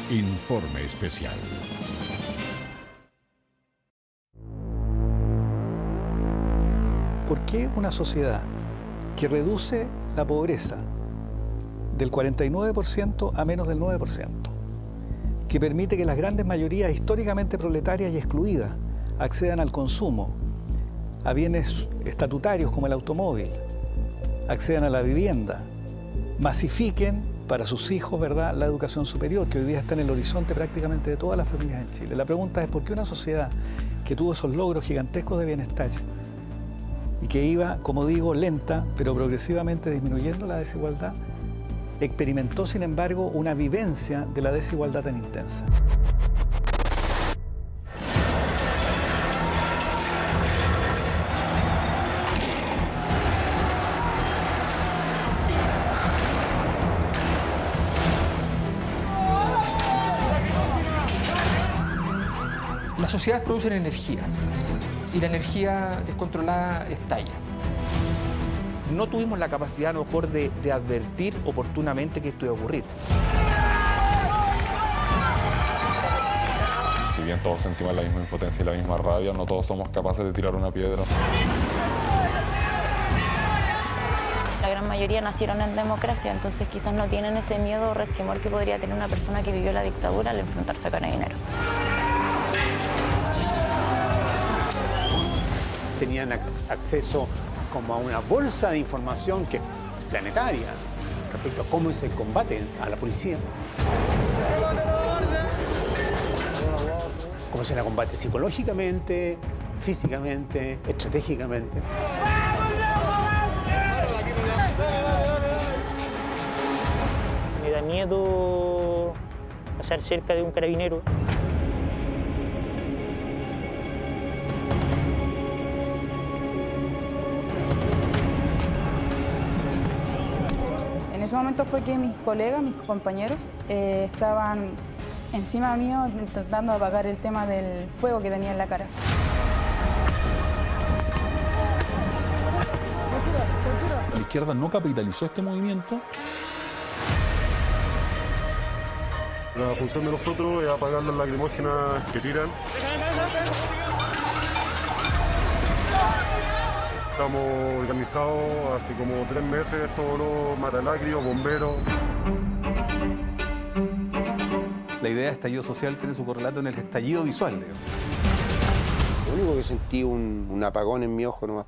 Informe especial. ¿Por qué una sociedad que reduce la pobreza del 49% a menos del 9%, que permite que las grandes mayorías históricamente proletarias y excluidas accedan al consumo, a bienes estatutarios como el automóvil, accedan a la vivienda, masifiquen para sus hijos, ¿verdad?, la educación superior, que hoy día está en el horizonte prácticamente de todas las familias en Chile? La pregunta es, ¿por qué una sociedad que tuvo esos logros gigantescos de bienestar y que iba, como digo, lenta, pero progresivamente disminuyendo la desigualdad, experimentó, sin embargo, una vivencia de la desigualdad tan intensa? Las sociedades producen energía y la energía descontrolada estalla. No tuvimos la capacidad, a lo mejor, de advertir oportunamente que esto iba a ocurrir. Si bien todos sentimos la misma impotencia y la misma rabia, no todos somos capaces de tirar una piedra. La gran mayoría nacieron en democracia, entonces quizás no tienen ese miedo o resquemor que podría tener una persona que vivió la dictadura al enfrentarse a Carabineros. Tenían acceso como a una bolsa de información que es planetaria respecto a cómo se combate a la policía. Cómo se la combate psicológicamente, físicamente, estratégicamente. Me da miedo pasar cerca de un carabinero. En ese momento fue que mis colegas, mis compañeros, estaban encima mío intentando apagar el tema del fuego que tenía en la cara. La izquierda no capitalizó este movimiento. La función de nosotros es apagar las lacrimógenas que tiran. Estamos organizados hace como 3 meses, todos los matalacrios, bomberos. La idea de estallido social tiene su correlato en el estallido visual, digamos. Lo único que sentí un apagón en mi ojo nomás.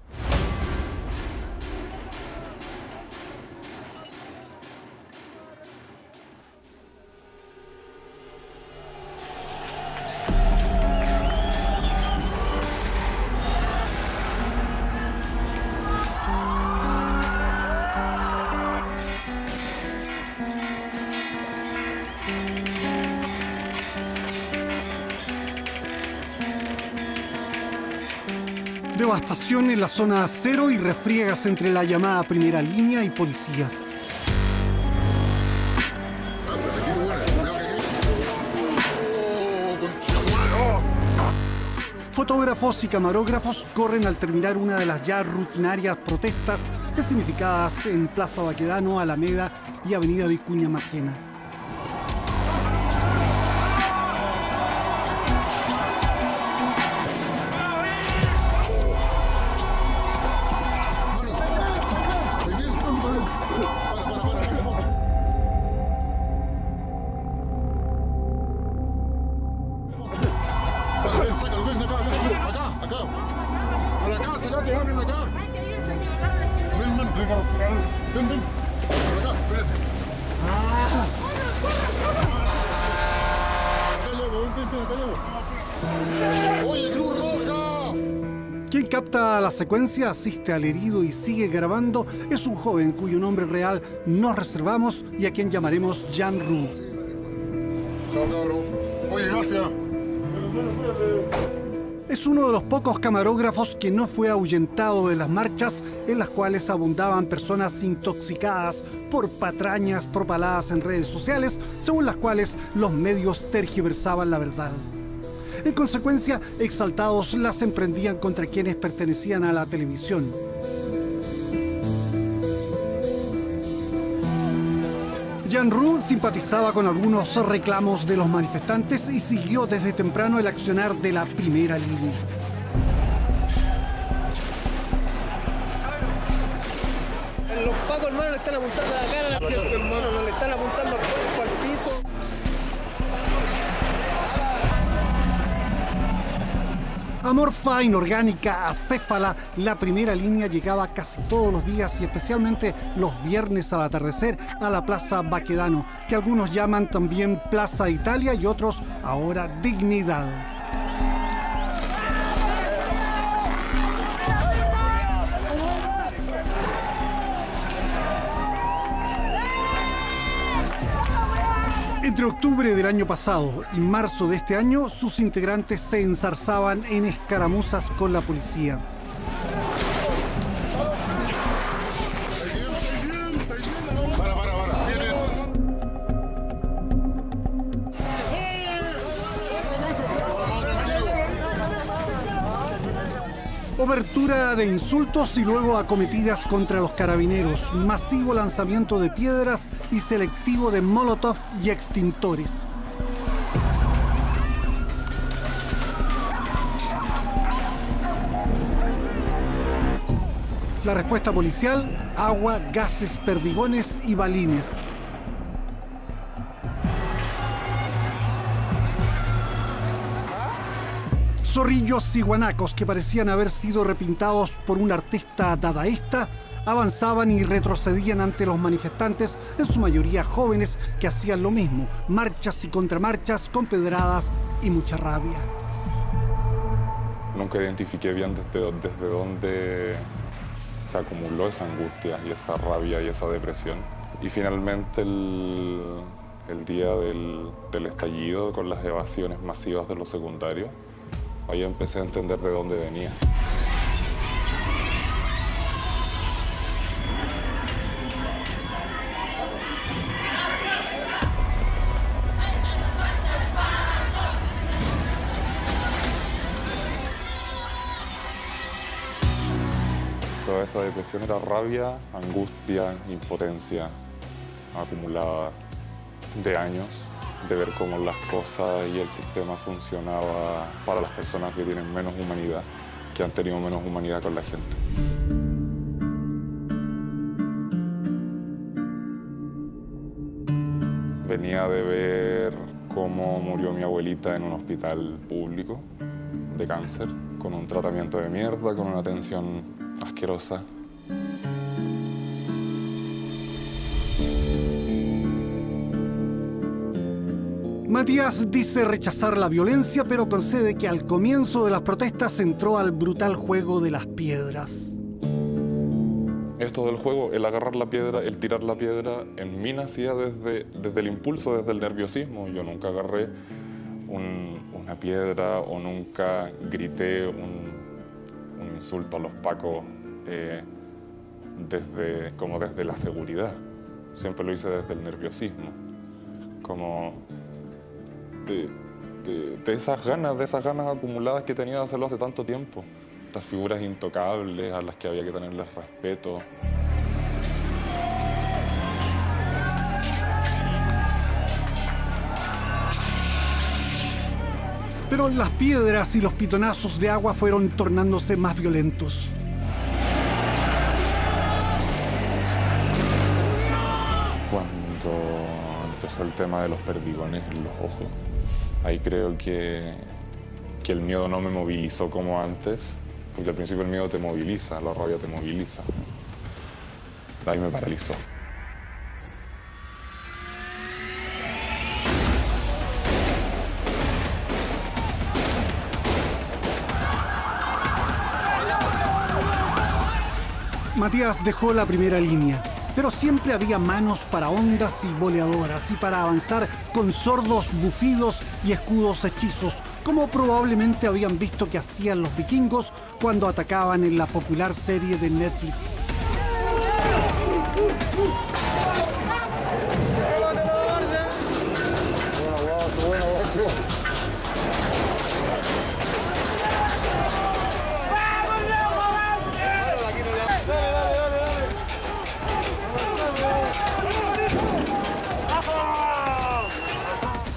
Devastación en la zona cero y refriegas entre la llamada primera línea y policías. Fotógrafos y camarógrafos corren al terminar una de las ya rutinarias protestas escenificadas en Plaza Baquedano, Alameda y Avenida Vicuña Maquena. Quien capta la secuencia, asiste al herido y sigue grabando es un joven cuyo nombre real nos reservamos y a quien llamaremos Jan Rud. Chao, cabrón. Oye, gracias. Es uno de los pocos camarógrafos que no fue ahuyentado de las marchas en las cuales abundaban personas intoxicadas por patrañas propaladas en redes sociales, según las cuales los medios tergiversaban la verdad. En consecuencia, exaltados las emprendían contra quienes pertenecían a la televisión. Jean-Roux simpatizaba con algunos reclamos de los manifestantes y siguió desde temprano el accionar de la primera línea. Los pacos, hermano, le están apuntando a la cara a la gente, hermano, no le están apuntando al cuerpo, al piso. Amorfa, inorgánica, acéfala, la primera línea llegaba casi todos los días y especialmente los viernes al atardecer a la Plaza Baquedano, que algunos llaman también Plaza Italia y otros ahora Dignidad. Entre octubre del año pasado y marzo de este año, sus integrantes se enzarzaban en escaramuzas con la policía. Obertura de insultos y luego acometidas contra los carabineros, masivo lanzamiento de piedras y selectivo de molotov y extintores. La respuesta policial: agua, gases, perdigones y balines. Zorrillos y guanacos que parecían haber sido repintados por un artista dadaísta avanzaban y retrocedían ante los manifestantes, en su mayoría jóvenes que hacían lo mismo, marchas y contramarchas con pedradas y mucha rabia. Nunca identifiqué bien desde dónde se acumuló esa angustia y esa rabia y esa depresión. Y finalmente el día del estallido, con las evasiones masivas de los secundarios, ahí empecé a entender de dónde venía. Toda esa depresión era rabia, angustia, impotencia acumulada de años, de ver cómo las cosas y el sistema funcionaba para las personas que tienen menos humanidad, que han tenido menos humanidad con la gente. Venía de ver cómo murió mi abuelita en un hospital público de cáncer, con un tratamiento de mierda, con una atención asquerosa. Matías dice rechazar la violencia, pero concede que al comienzo de las protestas entró al brutal juego de las piedras. Esto del juego, el agarrar la piedra, el tirar la piedra, en mí nacía desde el impulso, desde el nerviosismo. Yo nunca agarré una piedra o nunca grité un insulto a los pacos desde la seguridad. Siempre lo hice desde el nerviosismo. Como de esas ganas acumuladas que tenía de hacerlo hace tanto tiempo. Estas figuras intocables a las que había que tenerles respeto. Pero las piedras y los pitonazos de agua fueron tornándose más violentos. Cuando empezó el tema de los perdigones en los ojos, ahí creo que el miedo no me movilizó como antes, porque al principio el miedo te moviliza, la rabia te moviliza. Ahí me paralizó. Matías dejó la primera línea, pero siempre había manos para ondas y boleadoras y para avanzar con sordos bufidos y escudos hechizos, como probablemente habían visto que hacían los vikingos cuando atacaban en la popular serie de Netflix.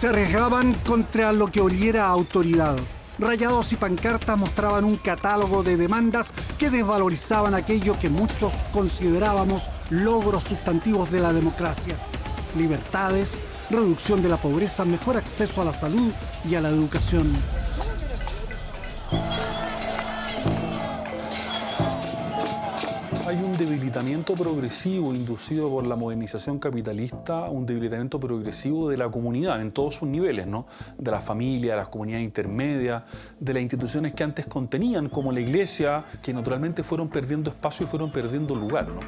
Se arriesgaban contra lo que oliera a autoridad. Rayados y pancartas mostraban un catálogo de demandas que desvalorizaban aquello que muchos considerábamos logros sustantivos de la democracia. Libertades, reducción de la pobreza, mejor acceso a la salud y a la educación. Hay un debilitamiento progresivo inducido por la modernización capitalista, un debilitamiento progresivo de la comunidad en todos sus niveles, ¿no? De la familia, de las comunidades intermedias, de las instituciones que antes contenían, como la iglesia, que naturalmente fueron perdiendo espacio y fueron perdiendo lugar, ¿no?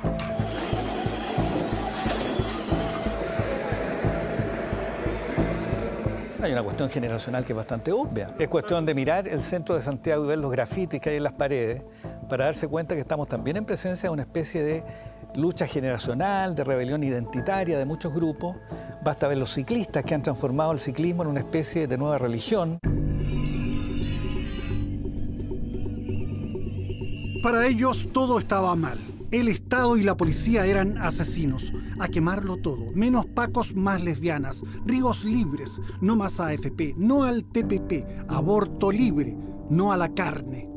Hay una cuestión generacional que es bastante obvia. Es cuestión de mirar el centro de Santiago y ver los grafitis que hay en las paredes para darse cuenta que estamos también en presencia de una especie de lucha generacional, de rebelión identitaria de muchos grupos. Basta ver los ciclistas que han transformado el ciclismo en una especie de nueva religión. Para ellos todo estaba mal. El Estado y la policía eran asesinos. A quemarlo todo. Menos pacos, más lesbianas. Ríos libres. No más AFP. No al TPP. Aborto libre. No a la carne.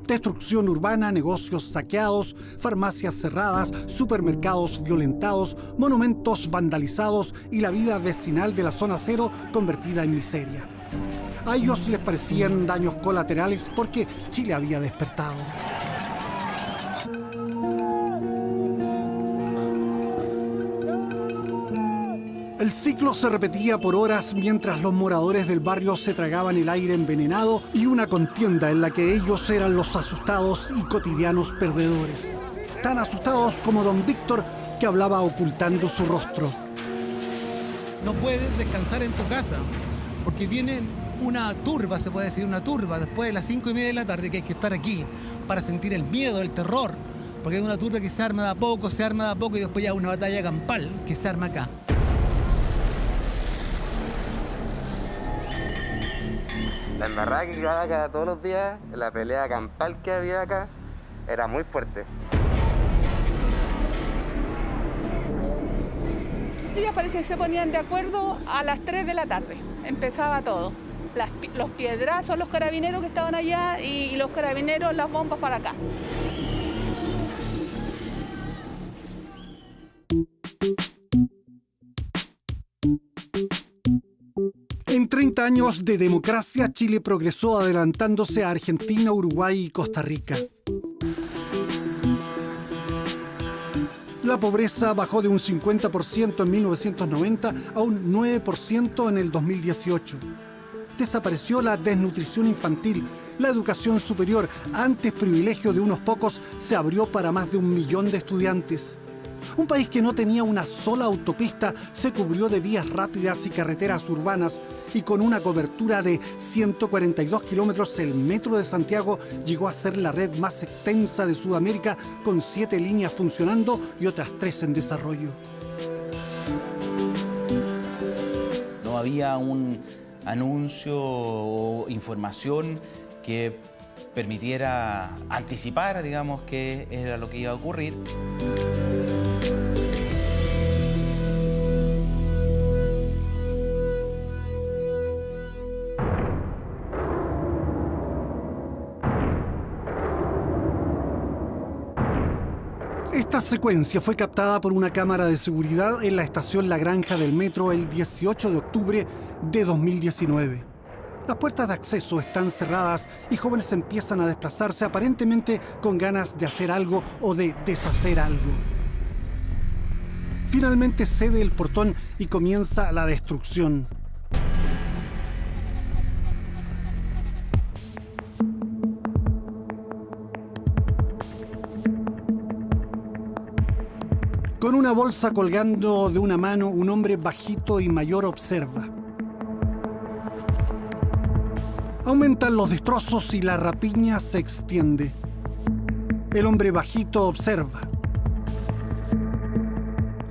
Destrucción urbana, negocios saqueados, farmacias cerradas, supermercados violentados, monumentos vandalizados y la vida vecinal de la zona cero convertida en miseria. A ellos les parecían daños colaterales porque Chile había despertado. El ciclo se repetía por horas mientras los moradores del barrio se tragaban el aire envenenado y una contienda en la que ellos eran los asustados y cotidianos perdedores. Tan asustados como don Víctor, que hablaba ocultando su rostro. No puedes descansar en tu casa, porque viene una turba, se puede decir, una turba, después de las 5:30 de la tarde, que hay que estar aquí para sentir el miedo, el terror, porque es una turba que se arma de a poco y después ya una batalla campal que se arma acá. La embarrada que quedaba acá todos los días, la pelea campal que había acá, era muy fuerte. Ellos parece que se ponían de acuerdo a las 3 de la tarde. Empezaba todo. Los piedrazos, los carabineros que estaban allá y los carabineros, las bombas para acá. En 30 años de democracia, Chile progresó adelantándose a Argentina, Uruguay y Costa Rica. La pobreza bajó de un 50% en 1990 a un 9% en el 2018. Desapareció la desnutrición infantil. La educación superior, antes privilegio de unos pocos, se abrió para más de 1 millón de estudiantes. Un país que no tenía una sola autopista se cubrió de vías rápidas y carreteras urbanas, y con una cobertura de 142 kilómetros, el Metro de Santiago llegó a ser la red más extensa de Sudamérica, con 7 líneas funcionando y otras 3 en desarrollo. No había un anuncio o información que permitiera anticipar, digamos, qué era lo que iba a ocurrir. Esta secuencia fue captada por una cámara de seguridad en la estación La Granja del Metro el 18 de octubre de 2019. Las puertas de acceso están cerradas y jóvenes empiezan a desplazarse aparentemente con ganas de hacer algo o de deshacer algo. Finalmente cede el portón y comienza la destrucción. Con una bolsa colgando de una mano, un hombre bajito y mayor observa. Aumentan los destrozos y la rapiña se extiende. El hombre bajito observa.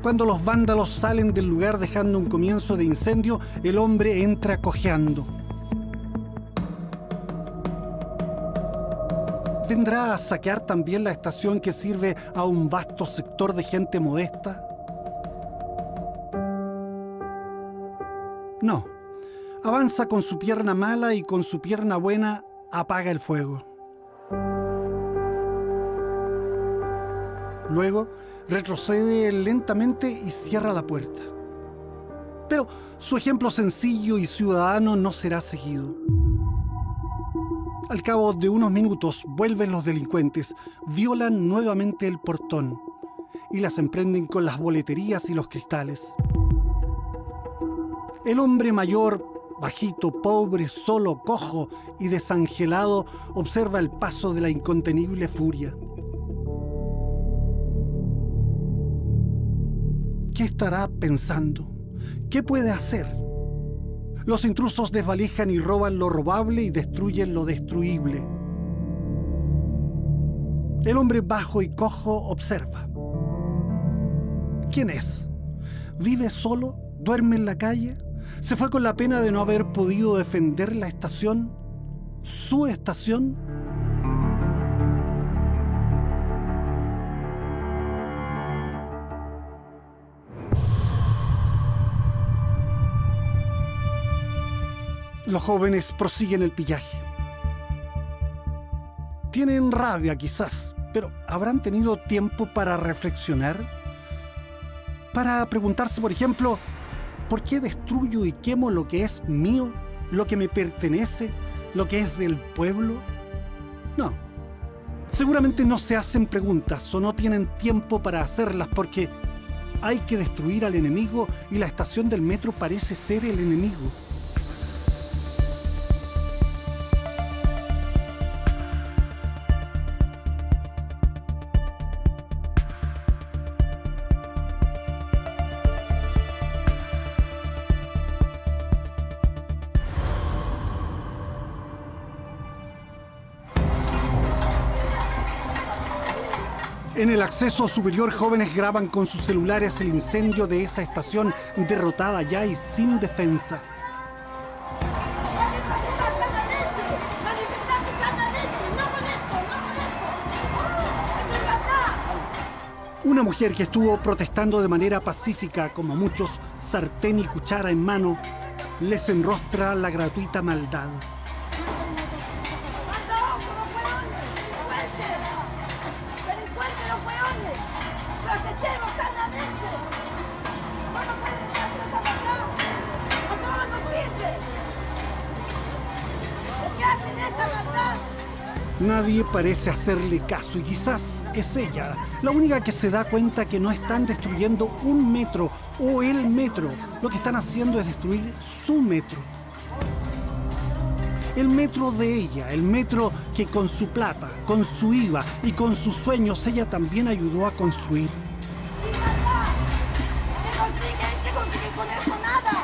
Cuando los vándalos salen del lugar dejando un comienzo de incendio, el hombre entra cojeando. ¿Vendrá a saquear también la estación que sirve a un vasto sector de gente modesta? No. Avanza con su pierna mala y con su pierna buena apaga el fuego. Luego retrocede lentamente y cierra la puerta. Pero su ejemplo sencillo y ciudadano no será seguido. Al cabo de unos minutos vuelven los delincuentes, violan nuevamente el portón y las emprenden con las boleterías y los cristales. El hombre mayor, bajito, pobre, solo, cojo y desangelado, observa el paso de la incontenible furia. ¿Qué estará pensando? ¿Qué puede hacer? Los intrusos desvalijan y roban lo robable y destruyen lo destruible. El hombre bajo y cojo observa. ¿Quién es? ¿Vive solo? ¿Duerme en la calle? ¿Se fue con la pena de no haber podido defender la estación? ¿Su estación? Los jóvenes prosiguen el pillaje. Tienen rabia quizás, pero ¿habrán tenido tiempo para reflexionar? Para preguntarse, por ejemplo, ¿por qué destruyo y quemo lo que es mío, lo que me pertenece, lo que es del pueblo? No. Seguramente no se hacen preguntas o no tienen tiempo para hacerlas porque hay que destruir al enemigo y la estación del metro parece ser el enemigo. En el acceso superior, jóvenes graban con sus celulares el incendio de esa estación derrotada ya y sin defensa. Una mujer que estuvo protestando de manera pacífica, como muchos, sartén y cuchara en mano, les enrostra la gratuita maldad. Nadie parece hacerle caso y quizás es ella la única que se da cuenta que no están destruyendo un metro o el metro. Lo que están haciendo es destruir su metro. El metro de ella, el metro que con su plata, con su IVA y con sus sueños ella también ayudó a construir. ¿Qué consiguen con eso? Nada.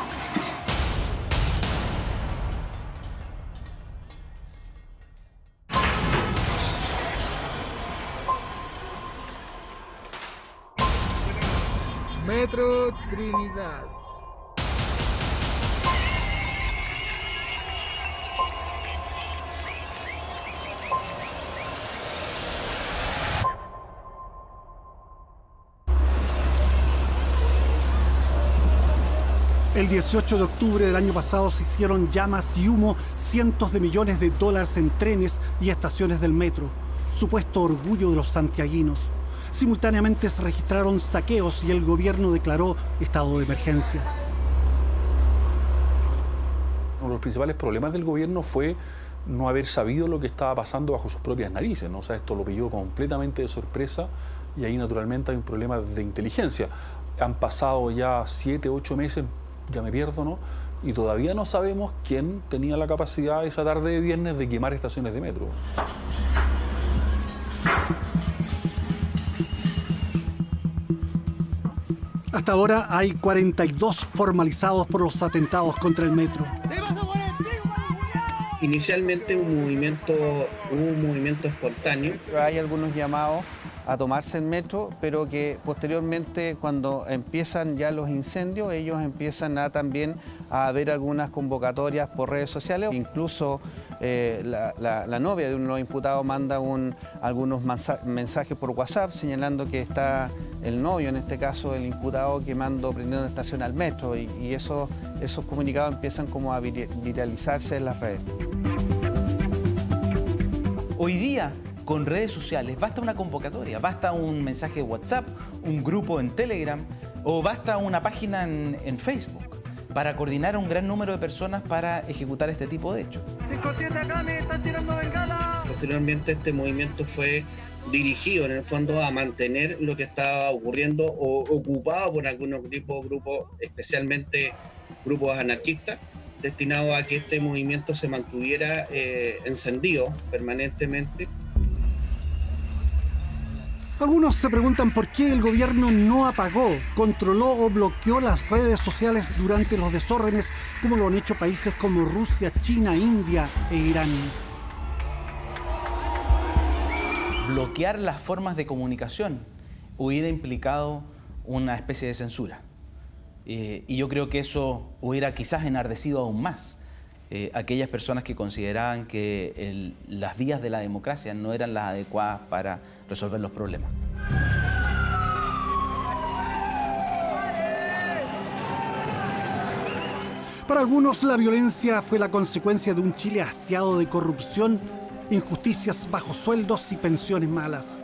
Metro Trinidad. El 18 de octubre del año pasado se hicieron llamas y humo cientos de millones de dólares en trenes y estaciones del metro, supuesto orgullo de los santiaguinos. Simultáneamente se registraron saqueos y el gobierno declaró estado de emergencia. Uno de los principales problemas del gobierno fue no haber sabido lo que estaba pasando bajo sus propias narices, ¿no? O sea, esto lo pilló completamente de sorpresa y ahí naturalmente hay un problema de inteligencia. Han pasado ya 7, 8 meses, ya me pierdo, ¿no? Y todavía no sabemos quién tenía la capacidad esa tarde de viernes de quemar estaciones de metro. Hasta ahora hay 42 formalizados por los atentados contra el metro. Inicialmente hubo un movimiento espontáneo. Hay algunos llamados a tomarse el metro, pero que posteriormente, cuando empiezan ya los incendios, ellos empiezan también a ver algunas convocatorias por redes sociales. Incluso la novia de uno de los imputados manda algunos mensajes por WhatsApp señalando que está el novio, en este caso el imputado, prendiendo una estación al metro, y esos comunicados empiezan como a viralizarse en las redes. Hoy día, con redes sociales, basta una convocatoria, basta un mensaje de WhatsApp, un grupo en Telegram o basta una página en Facebook para coordinar a un gran número de personas para ejecutar este tipo de hechos. 57 acá me están tirando bengala. Posteriormente este movimiento fue dirigido en el fondo a mantener lo que estaba ocurriendo o ocupado por algunos grupos, especialmente grupos anarquistas, destinados a que este movimiento se mantuviera encendido permanentemente. Algunos se preguntan por qué el gobierno no apagó, controló o bloqueó las redes sociales durante los desórdenes, como lo han hecho países como Rusia, China, India e Irán. Bloquear las formas de comunicación hubiera implicado una especie de censura. Y yo creo que eso hubiera quizás enardecido aún más aquellas personas que consideraban que las vías de la democracia no eran las adecuadas para resolver los problemas. Para algunos, la violencia fue la consecuencia de un Chile hastiado de corrupción, injusticias, bajos sueldos y pensiones malas.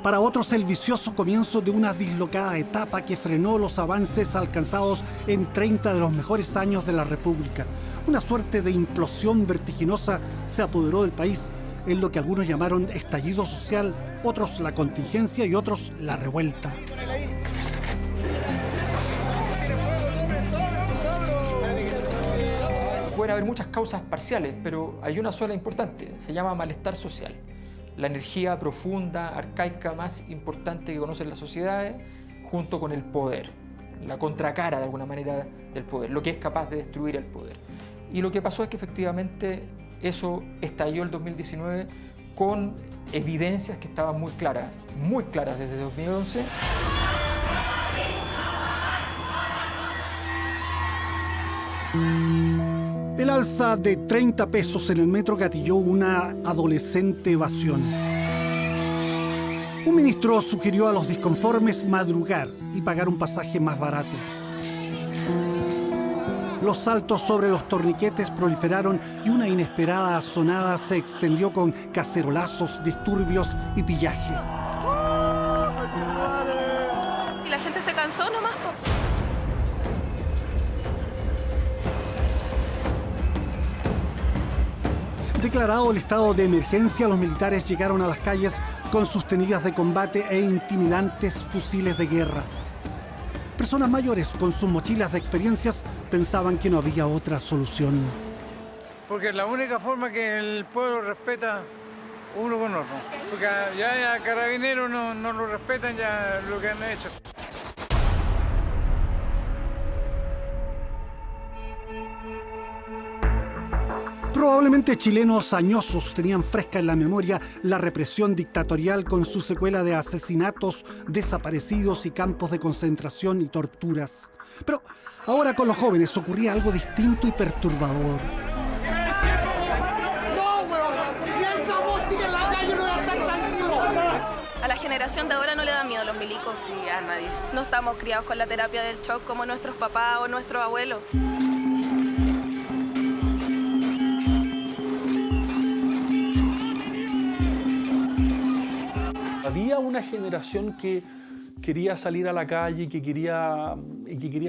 Para otros, el vicioso comienzo de una dislocada etapa que frenó los avances alcanzados en 30 de los mejores años de la República. Una suerte de implosión vertiginosa se apoderó del país, en lo que algunos llamaron estallido social, otros la contingencia y otros la revuelta. Pueden haber muchas causas parciales, pero hay una sola importante, se llama malestar social. La energía profunda, arcaica, más importante que conocen las sociedades, junto con el poder, la contracara de alguna manera del poder, lo que es capaz de destruir el poder. Y lo que pasó es que efectivamente eso estalló el 2019 con evidencias que estaban muy claras desde 2011. El alza de 30 pesos en el metro gatilló una adolescente evasión. Un ministro sugirió a los disconformes madrugar y pagar un pasaje más barato. Los saltos sobre los torniquetes proliferaron y una inesperada sonada se extendió con cacerolazos, disturbios y pillaje. Y la gente se cansó nomás. Declarado el estado de emergencia, los militares llegaron a las calles con sus tenidas de combate e intimidantes fusiles de guerra. Personas mayores con sus mochilas de experiencias pensaban que no había otra solución. Porque la única forma que el pueblo respeta uno con otro. Porque ya carabineros no lo respetan ya lo que han hecho. Probablemente chilenos añosos tenían fresca en la memoria la represión dictatorial con su secuela de asesinatos, desaparecidos y campos de concentración y torturas. Pero ahora con los jóvenes ocurría algo distinto y perturbador. A la generación de ahora no le da miedo los milicos. Sí, a nadie. No estamos criados con la terapia del shock como nuestros papás o nuestros abuelos. Había una generación que quería salir a la calle, que quería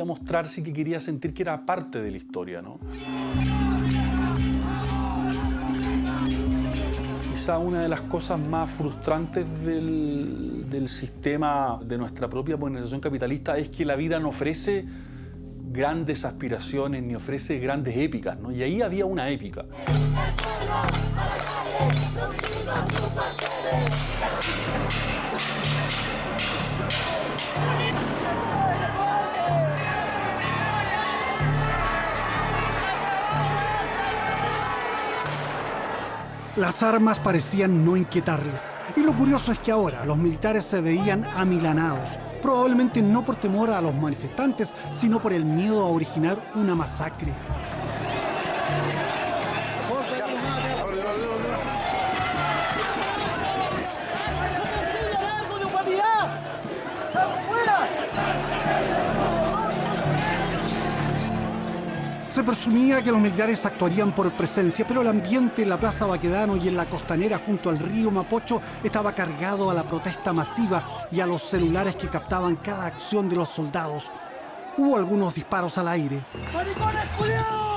mostrarse y que quería sentir que era parte de la historia, ¿no? Quizá una de las cosas más frustrantes del sistema de nuestra propia modernización capitalista es que la vida no ofrece grandes aspiraciones ni ofrece grandes épicas, ¿no? Y ahí había una épica. Las armas parecían no inquietarles. Y lo curioso es que ahora los militares se veían amilanados, probablemente no por temor a los manifestantes, sino por el miedo a originar una masacre. Se presumía que los militares actuarían por presencia, pero el ambiente en la Plaza Baquedano y en la costanera junto al río Mapocho estaba cargado a la protesta masiva y a los celulares que captaban cada acción de los soldados. Hubo algunos disparos al aire. ¡Maricones, culiao!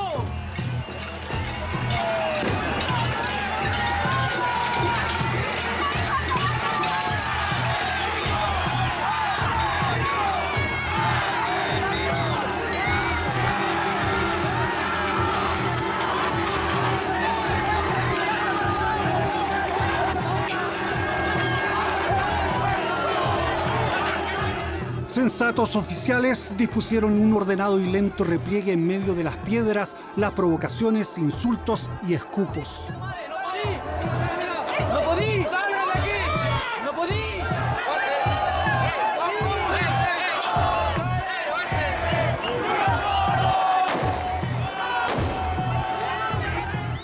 Sensatos oficiales dispusieron un ordenado y lento repliegue en medio de las piedras, las provocaciones, insultos y escupos. ¡No podí! ¡Salgan de aquí! ¡No podí!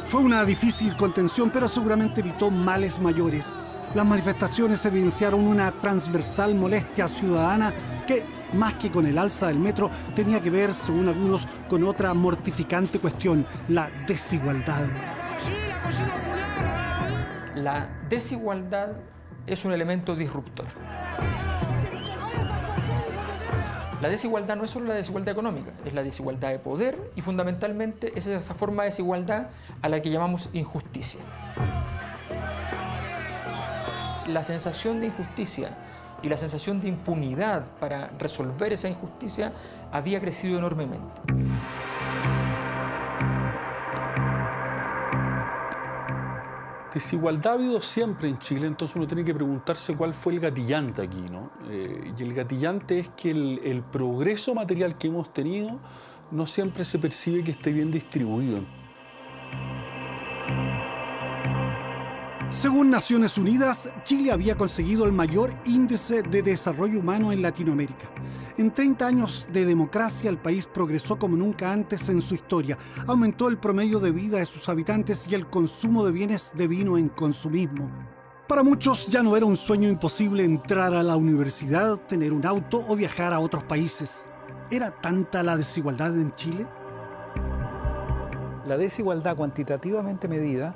Fue una difícil contención, pero seguramente evitó males mayores. Las manifestaciones evidenciaron una transversal molestia ciudadana que, más que con el alza del metro, tenía que ver, según algunos, con otra mortificante cuestión, la desigualdad. La desigualdad es un elemento disruptor. La desigualdad no es solo la desigualdad económica, es la desigualdad de poder y fundamentalmente es esa forma de desigualdad a la que llamamos injusticia. La sensación de injusticia y la sensación de impunidad para resolver esa injusticia había crecido enormemente. Desigualdad ha habido siempre en Chile, entonces uno tiene que preguntarse cuál fue el gatillante aquí, ¿no? Y el gatillante es que el progreso material que hemos tenido no siempre se percibe que esté bien distribuido. Según Naciones Unidas, Chile había conseguido el mayor índice de desarrollo humano en Latinoamérica. En 30 años de democracia, el país progresó como nunca antes en su historia. Aumentó el promedio de vida de sus habitantes y el consumo de bienes devino en consumismo. Para muchos ya no era un sueño imposible entrar a la universidad, tener un auto o viajar a otros países. ¿Era tanta la desigualdad en Chile? La desigualdad cuantitativamente medida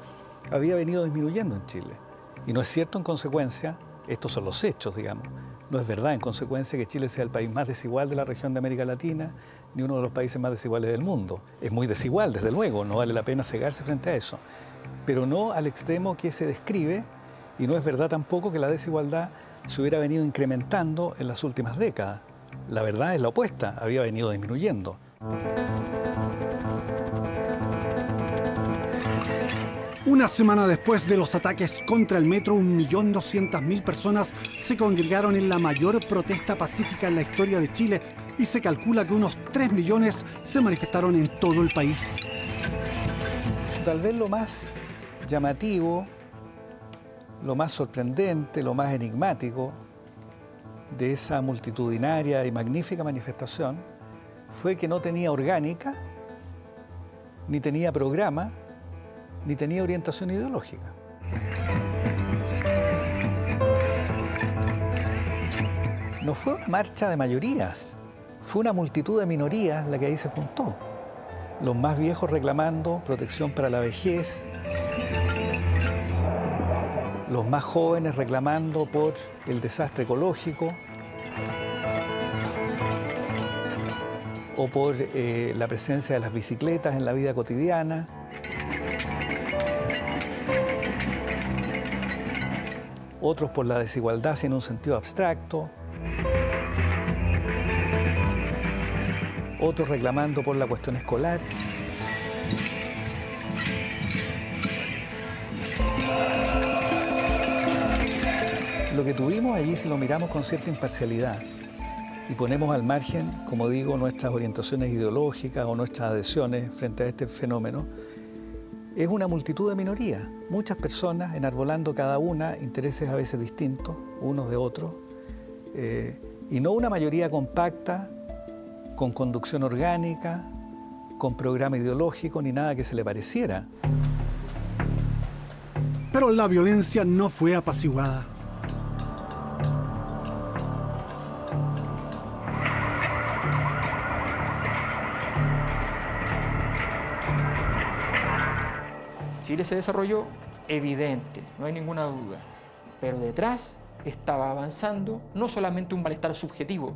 había venido disminuyendo en Chile. Y no es cierto en consecuencia, estos son los hechos, digamos, no es verdad en consecuencia que Chile sea el país más desigual de la región de América Latina, ni uno de los países más desiguales del mundo. Es muy desigual, desde luego, no vale la pena cegarse frente a eso, pero no al extremo que se describe, y no es verdad tampoco que la desigualdad se hubiera venido incrementando en las últimas décadas. La verdad es la opuesta, había venido disminuyendo. Una semana después de los ataques contra el metro, 1.200.000 personas se congregaron en la mayor protesta pacífica en la historia de Chile y se calcula que unos 3 millones se manifestaron en todo el país. Tal vez lo más llamativo, lo más sorprendente, lo más enigmático de esa multitudinaria y magnífica manifestación fue que no tenía orgánica, ni tenía programa, ni tenía orientación ideológica. No fue una marcha de mayorías, fue una multitud de minorías la que ahí se juntó. Los más viejos reclamando protección para la vejez, los más jóvenes reclamando por el desastre ecológico o por la presencia de las bicicletas en la vida cotidiana. Otros por la desigualdad en un sentido abstracto, otros reclamando por la cuestión escolar. Lo que tuvimos allí, si lo miramos con cierta imparcialidad y ponemos al margen, como digo, nuestras orientaciones ideológicas o nuestras adhesiones frente a este fenómeno, es una multitud de minorías, muchas personas enarbolando cada una intereses a veces distintos, unos de otros, y no una mayoría compacta, con conducción orgánica, con programa ideológico, ni nada que se le pareciera. Pero la violencia no fue apaciguada. Chile se desarrolló evidente, no hay ninguna duda, pero detrás estaba avanzando no solamente un malestar subjetivo,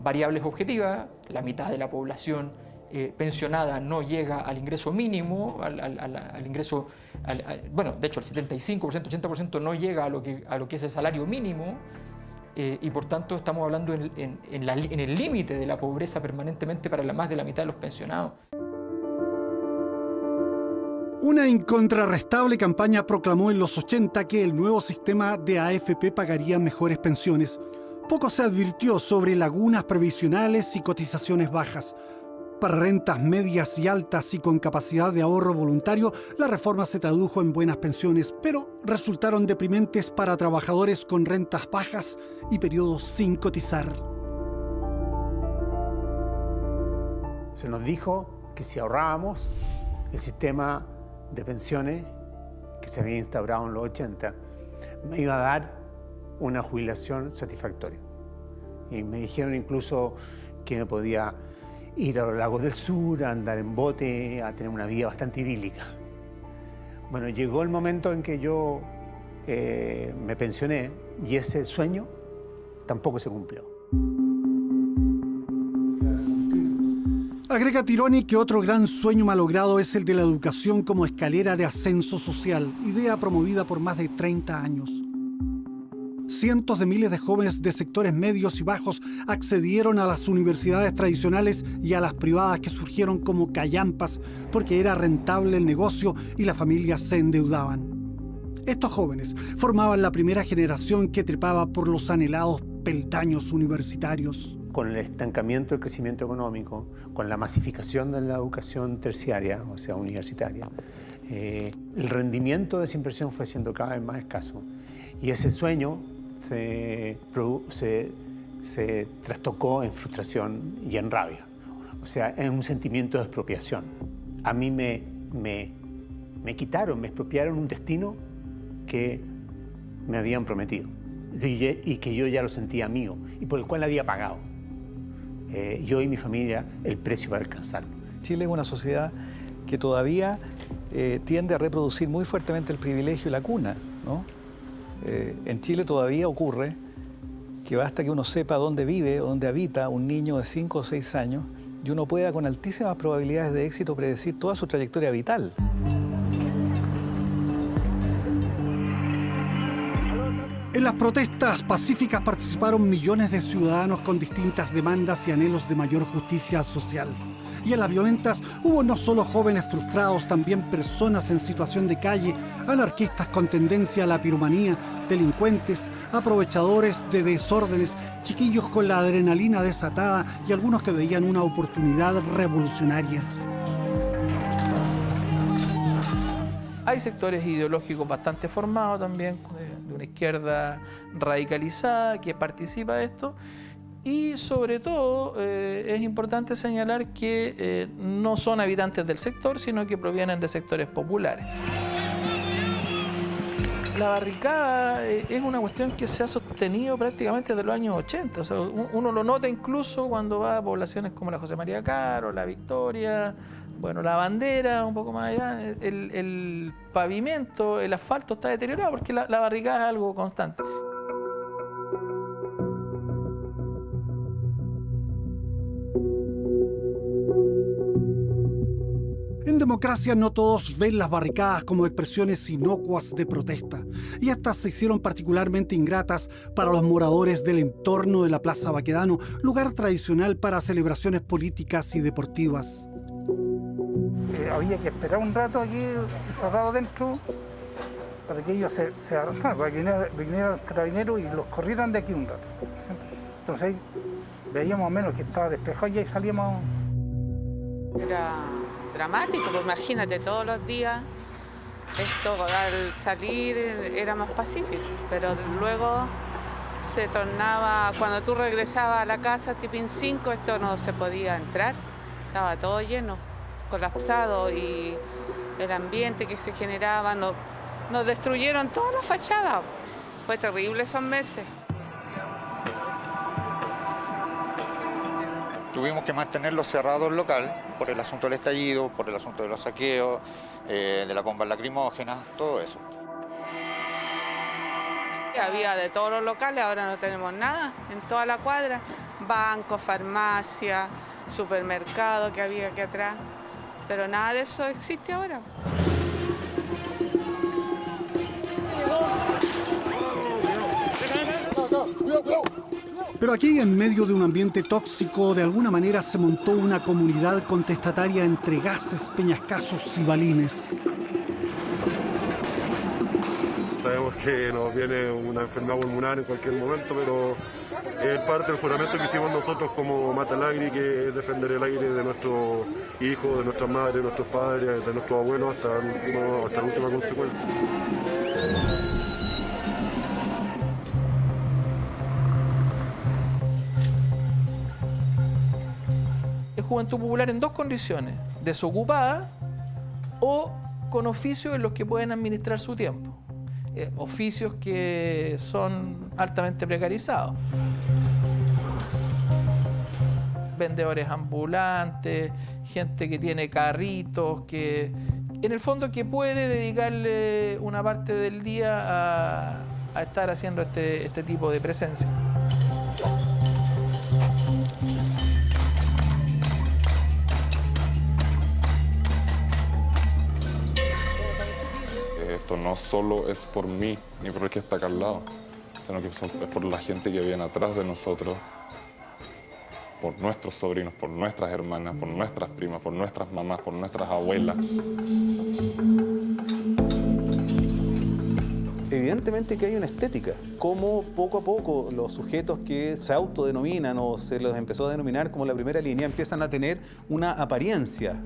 variables objetivas, la mitad de la población pensionada no llega al ingreso mínimo, bueno, de hecho el 75%, 80% no llega a lo que es el salario mínimo, y por tanto estamos hablando en el límite de la pobreza permanentemente para más de la mitad de los pensionados. Una incontrarrestable campaña proclamó en los 80 que el nuevo sistema de AFP pagaría mejores pensiones. Poco se advirtió sobre lagunas previsionales y cotizaciones bajas. Para rentas medias y altas y con capacidad de ahorro voluntario, la reforma se tradujo en buenas pensiones, pero resultaron deprimentes para trabajadores con rentas bajas y periodos sin cotizar. Se nos dijo que si ahorrábamos, el sistema de pensiones que se había instaurado en los 80 me iba a dar una jubilación satisfactoria. Y me dijeron incluso que me podía ir a los lagos del sur, a andar en bote, a tener una vida bastante idílica. Bueno, llegó el momento en que yo me pensioné y ese sueño tampoco se cumplió. Agrega Tironi que otro gran sueño malogrado es el de la educación como escalera de ascenso social, idea promovida por más de 30 años. Cientos de miles de jóvenes de sectores medios y bajos accedieron a las universidades tradicionales y a las privadas que surgieron como callampas porque era rentable el negocio y las familias se endeudaban. Estos jóvenes formaban la primera generación que trepaba por los anhelados peldaños universitarios. Con el estancamiento del crecimiento económico, con la masificación de la educación terciaria, o sea, universitaria, el rendimiento de esa inversión fue siendo cada vez más escaso. Y ese sueño se trastocó en frustración y en rabia, o sea, en un sentimiento de expropiación. A mí me quitaron, me expropiaron un destino que me habían prometido y que yo ya lo sentía mío y por el cual había pagado. Yo y mi familia el precio para alcanzarlo. Chile es una sociedad que todavía tiende a reproducir muy fuertemente el privilegio y la cuna, ¿no? En Chile todavía ocurre que basta que uno sepa dónde vive o dónde habita un niño de 5 o 6 años y uno pueda con altísimas probabilidades de éxito predecir toda su trayectoria vital. En las protestas pacíficas participaron millones de ciudadanos con distintas demandas y anhelos de mayor justicia social. Y en las violentas hubo no solo jóvenes frustrados, también personas en situación de calle, anarquistas con tendencia a la piromanía, delincuentes, aprovechadores de desórdenes, chiquillos con la adrenalina desatada y algunos que veían una oportunidad revolucionaria. Hay sectores ideológicos bastante formados también, de una izquierda radicalizada que participa de esto. Y sobre todo es importante señalar que no son habitantes del sector, sino que provienen de sectores populares. La barricada es una cuestión que se ha sostenido prácticamente desde los años 80. O sea, uno lo nota incluso cuando va a poblaciones como la José María Caro, la Victoria, bueno, la Bandera, un poco más allá. El pavimento, el asfalto está deteriorado porque la barricada es algo constante. En democracia no todos ven las barricadas como expresiones inocuas de protesta, y estas se hicieron particularmente ingratas para los moradores del entorno de la Plaza Baquedano, lugar tradicional para celebraciones políticas y deportivas. Había que esperar un rato aquí encerrado dentro para que ellos se arrancaran, para que vinieran los carabineros y los corrieran de aquí un rato. Entonces ahí veíamos menos que estaba despejado y ahí salíamos. Era dramático, pues imagínate, todos los días Esto al salir era más pacífico, pero luego se tornaba, cuando tú regresabas a la casa, tipín 5, esto no se podía entrar, estaba todo lleno, colapsado, y el ambiente que se generaba, nos destruyeron toda la fachada. Fue terrible esos meses. Tuvimos que mantenerlo cerrado el local por el asunto del estallido, por el asunto de los saqueos, de las bombas lacrimógenas, todo eso. Había de todos los locales, ahora no tenemos nada en toda la cuadra. Bancos, farmacia, supermercado que había aquí atrás, pero nada de eso existe ahora. Pero aquí, en medio de un ambiente tóxico, de alguna manera se montó una comunidad contestataria entre gases, peñascasos y balines. Sabemos que nos viene una enfermedad pulmonar en cualquier momento, pero es parte del juramento que hicimos nosotros como Matalagri, que es defender el aire de nuestros hijos, de nuestras madres, de nuestros padres, de nuestros abuelos hasta la última consecuencia. Es juventud popular en dos condiciones: desocupada o con oficios en los que pueden administrar su tiempo. Oficios que son altamente precarizados. Vendedores ambulantes, gente que tiene carritos, que en el fondo que puede dedicarle una parte del día a estar haciendo este tipo de presencia. Esto no solo es por mí ni por el que está acá al lado, sino que es por la gente que viene atrás de nosotros, por nuestros sobrinos, por nuestras hermanas, por nuestras primas, por nuestras mamás, por nuestras abuelas. Evidentemente que hay una estética, como poco a poco los sujetos que se autodenominan o se los empezó a denominar como la primera línea empiezan a tener una apariencia.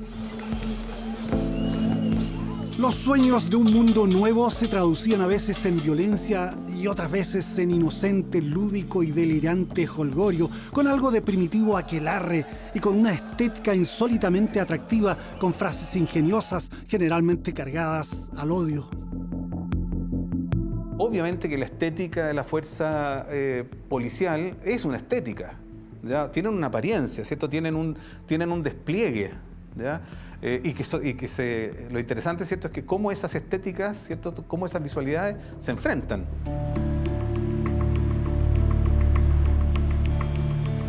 Los sueños de un mundo nuevo se traducían a veces en violencia y otras veces en inocente, lúdico y delirante jolgorio, con algo de primitivo aquelarre y con una estética insólitamente atractiva, con frases ingeniosas, generalmente cargadas al odio. Obviamente que la estética de la fuerza policial es una estética, ¿ya? Tienen una apariencia, ¿cierto? Tienen un despliegue, ¿ya? Lo interesante, ¿cierto?, es que cómo esas estéticas, ¿cierto?, cómo esas visualidades se enfrentan.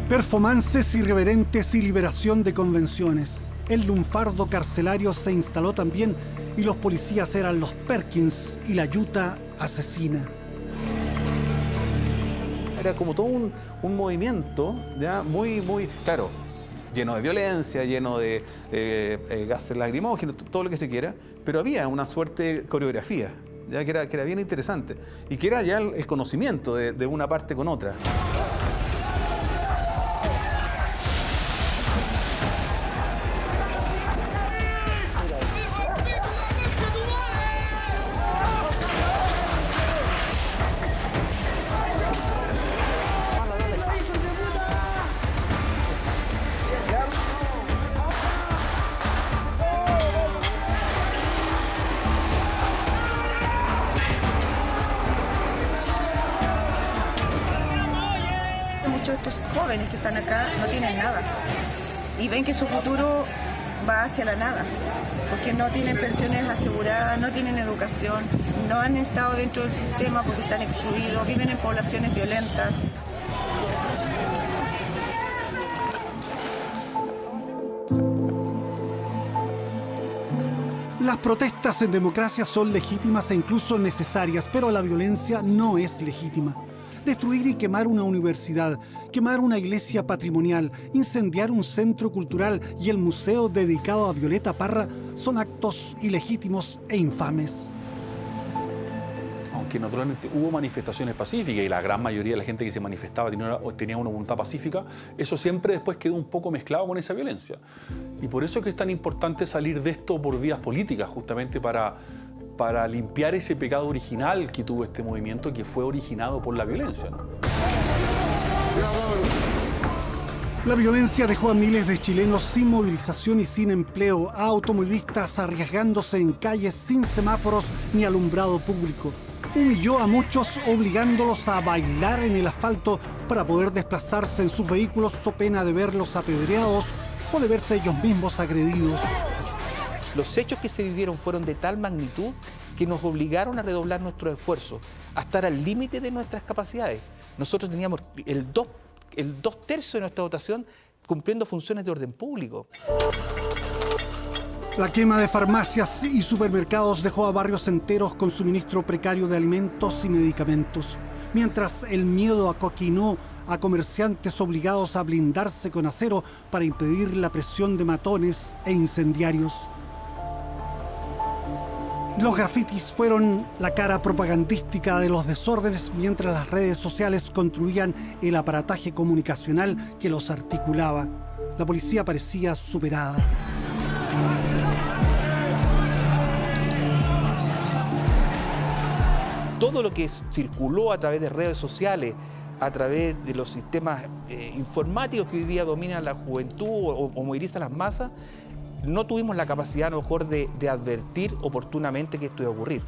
Performances irreverentes y liberación de convenciones. El lunfardo carcelario se instaló también y los policías eran los Perkins y la yuta asesina. Era como todo un movimiento, ¿ya? Muy, claro, lleno de violencia, lleno de gases lacrimógenos, todo lo que se quiera, pero había una suerte de coreografía, ¿ya? Que era bien interesante y que era ya el conocimiento de una parte con otra. Muchos de estos jóvenes que están acá no tienen nada y ven que su futuro va hacia la nada, porque no tienen pensiones aseguradas, no tienen educación, no han estado dentro del sistema porque están excluidos, viven en poblaciones violentas. Las protestas en democracia son legítimas e incluso necesarias, pero la violencia no es legítima. Destruir y quemar una universidad, quemar una iglesia patrimonial, incendiar un centro cultural y el museo dedicado a Violeta Parra son actos ilegítimos e infames. Aunque naturalmente hubo manifestaciones pacíficas y la gran mayoría de la gente que se manifestaba tenía una voluntad pacífica, eso siempre después quedó un poco mezclado con esa violencia. Y por eso es que es tan importante salir de esto por vías políticas, justamente para para limpiar ese pecado original que tuvo este movimiento, que fue originado por la violencia, ¿no? La violencia dejó a miles de chilenos sin movilización y sin empleo, a automovilistas arriesgándose en calles sin semáforos ni alumbrado público. Humilló a muchos obligándolos a bailar en el asfalto para poder desplazarse en sus vehículos so pena de verlos apedreados o de verse ellos mismos agredidos. Los hechos que se vivieron fueron de tal magnitud que nos obligaron a redoblar nuestro esfuerzo, a estar al límite de nuestras capacidades. Nosotros teníamos el 2/3 de nuestra dotación cumpliendo funciones de orden público. La quema de farmacias y supermercados dejó a barrios enteros con suministro precario de alimentos y medicamentos, mientras el miedo acoquinó a comerciantes obligados a blindarse con acero para impedir la presión de matones e incendiarios. Los grafitis fueron la cara propagandística de los desórdenes, mientras las redes sociales construían el aparataje comunicacional que los articulaba. La policía parecía superada. Todo lo que circuló a través de redes sociales, a través de los sistemas informáticos que hoy día dominan la juventud o movilizan las masas, no tuvimos la capacidad a lo mejor de advertir oportunamente que esto iba a ocurrir.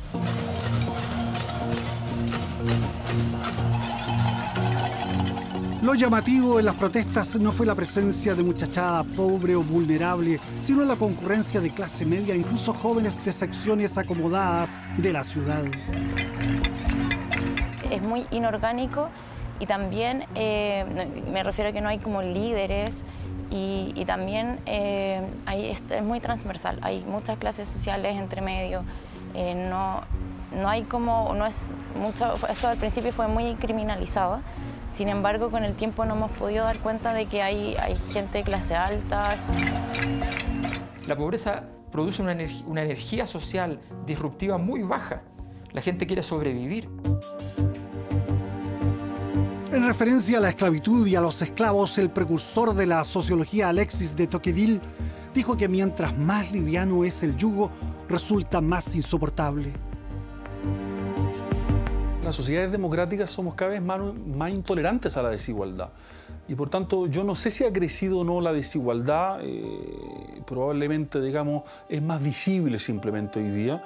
Lo llamativo en las protestas no fue la presencia de muchachada pobre o vulnerable, sino la concurrencia de clase media, incluso jóvenes de secciones acomodadas de la ciudad. Es muy inorgánico y también me refiero a que no hay como líderes y también es muy transversal. Hay muchas clases sociales entre medio. No hay como, no es mucho, esto al principio fue muy criminalizado. Sin embargo, con el tiempo nos hemos podido dar cuenta de que hay gente de clase alta. La pobreza produce una energía social disruptiva muy baja. La gente quiere sobrevivir. En referencia a la esclavitud y a los esclavos, el precursor de la sociología Alexis de Tocqueville dijo que mientras más liviano es el yugo, resulta más insoportable. Las sociedades democráticas somos cada vez más intolerantes a la desigualdad y por tanto yo no sé si ha crecido o no la desigualdad, probablemente digamos es más visible simplemente hoy día.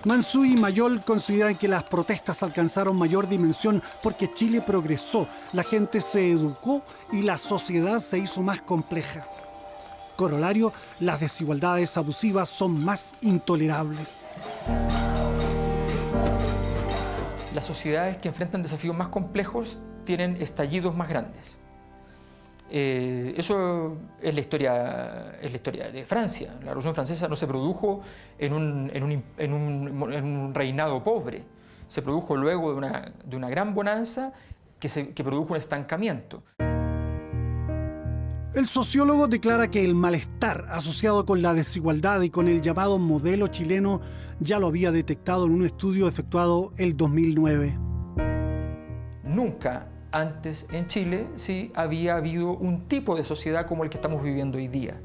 Mansuy y Mayol consideran que las protestas alcanzaron mayor dimensión porque Chile progresó, la gente se educó y la sociedad se hizo más compleja. Corolario, las desigualdades abusivas son más intolerables. Las sociedades que enfrentan desafíos más complejos tienen estallidos más grandes. Eso es la historia de Francia. La Revolución Francesa no se produjo en un reinado pobre. Se produjo luego de una gran bonanza que produjo un estancamiento. El sociólogo declara que el malestar asociado con la desigualdad y con el llamado modelo chileno ya lo había detectado en un estudio efectuado el 2009. Nunca antes en Chile sí había habido un tipo de sociedad como el que estamos viviendo hoy día.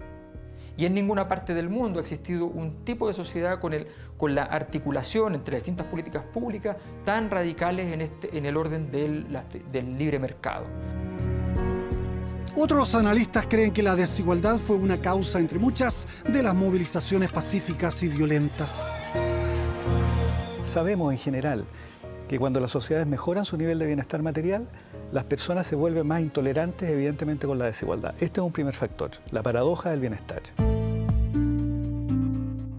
Y en ninguna parte del mundo ha existido un tipo de sociedad con la articulación entre las distintas políticas públicas tan radicales en el orden del libre mercado. Otros analistas creen que la desigualdad fue una causa, entre muchas, de las movilizaciones pacíficas y violentas. Sabemos en general que cuando las sociedades mejoran su nivel de bienestar material, las personas se vuelven más intolerantes, evidentemente, con la desigualdad. Este es un primer factor, la paradoja del bienestar.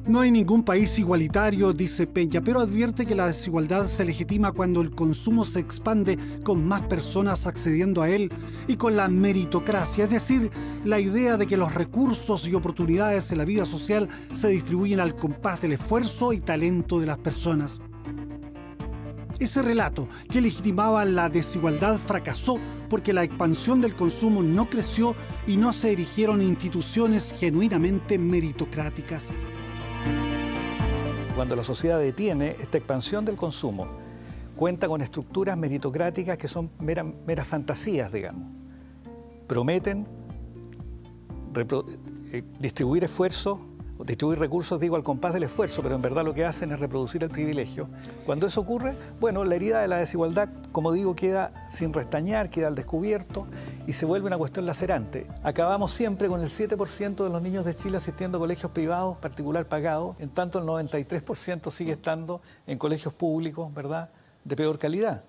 No hay ningún país igualitario, dice Peña, pero advierte que la desigualdad se legitima cuando el consumo se expande con más personas accediendo a él y con la meritocracia, es decir, la idea de que los recursos y oportunidades en la vida social se distribuyen al compás del esfuerzo y talento de las personas. Ese relato que legitimaba la desigualdad fracasó porque la expansión del consumo no creció y no se erigieron instituciones genuinamente meritocráticas. Cuando la sociedad detiene esta expansión del consumo, cuenta con estructuras meritocráticas que son meras fantasías, digamos. Prometen, distribuir esfuerzos, distribuir recursos, digo, al compás del esfuerzo, pero en verdad lo que hacen es reproducir el privilegio. Cuando eso ocurre, bueno, la herida de la desigualdad, como digo, queda sin restañar, queda al descubierto y se vuelve una cuestión lacerante. Acabamos siempre con el 7% de los niños de Chile asistiendo a colegios privados, particular pagados, en tanto el 93% sigue estando en colegios públicos, ¿verdad?, de peor calidad.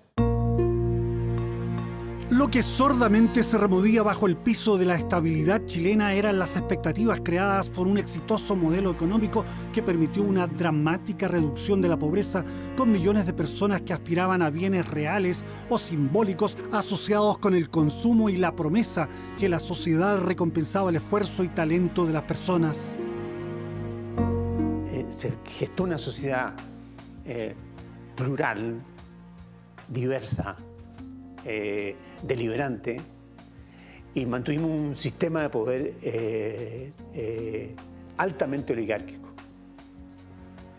Lo que sordamente se removía bajo el piso de la estabilidad chilena eran las expectativas creadas por un exitoso modelo económico que permitió una dramática reducción de la pobreza, con millones de personas que aspiraban a bienes reales o simbólicos asociados con el consumo y la promesa que la sociedad recompensaba el esfuerzo y talento de las personas. Se gestó una sociedad plural, diversa, deliberante, y mantuvimos un sistema de poder altamente oligárquico.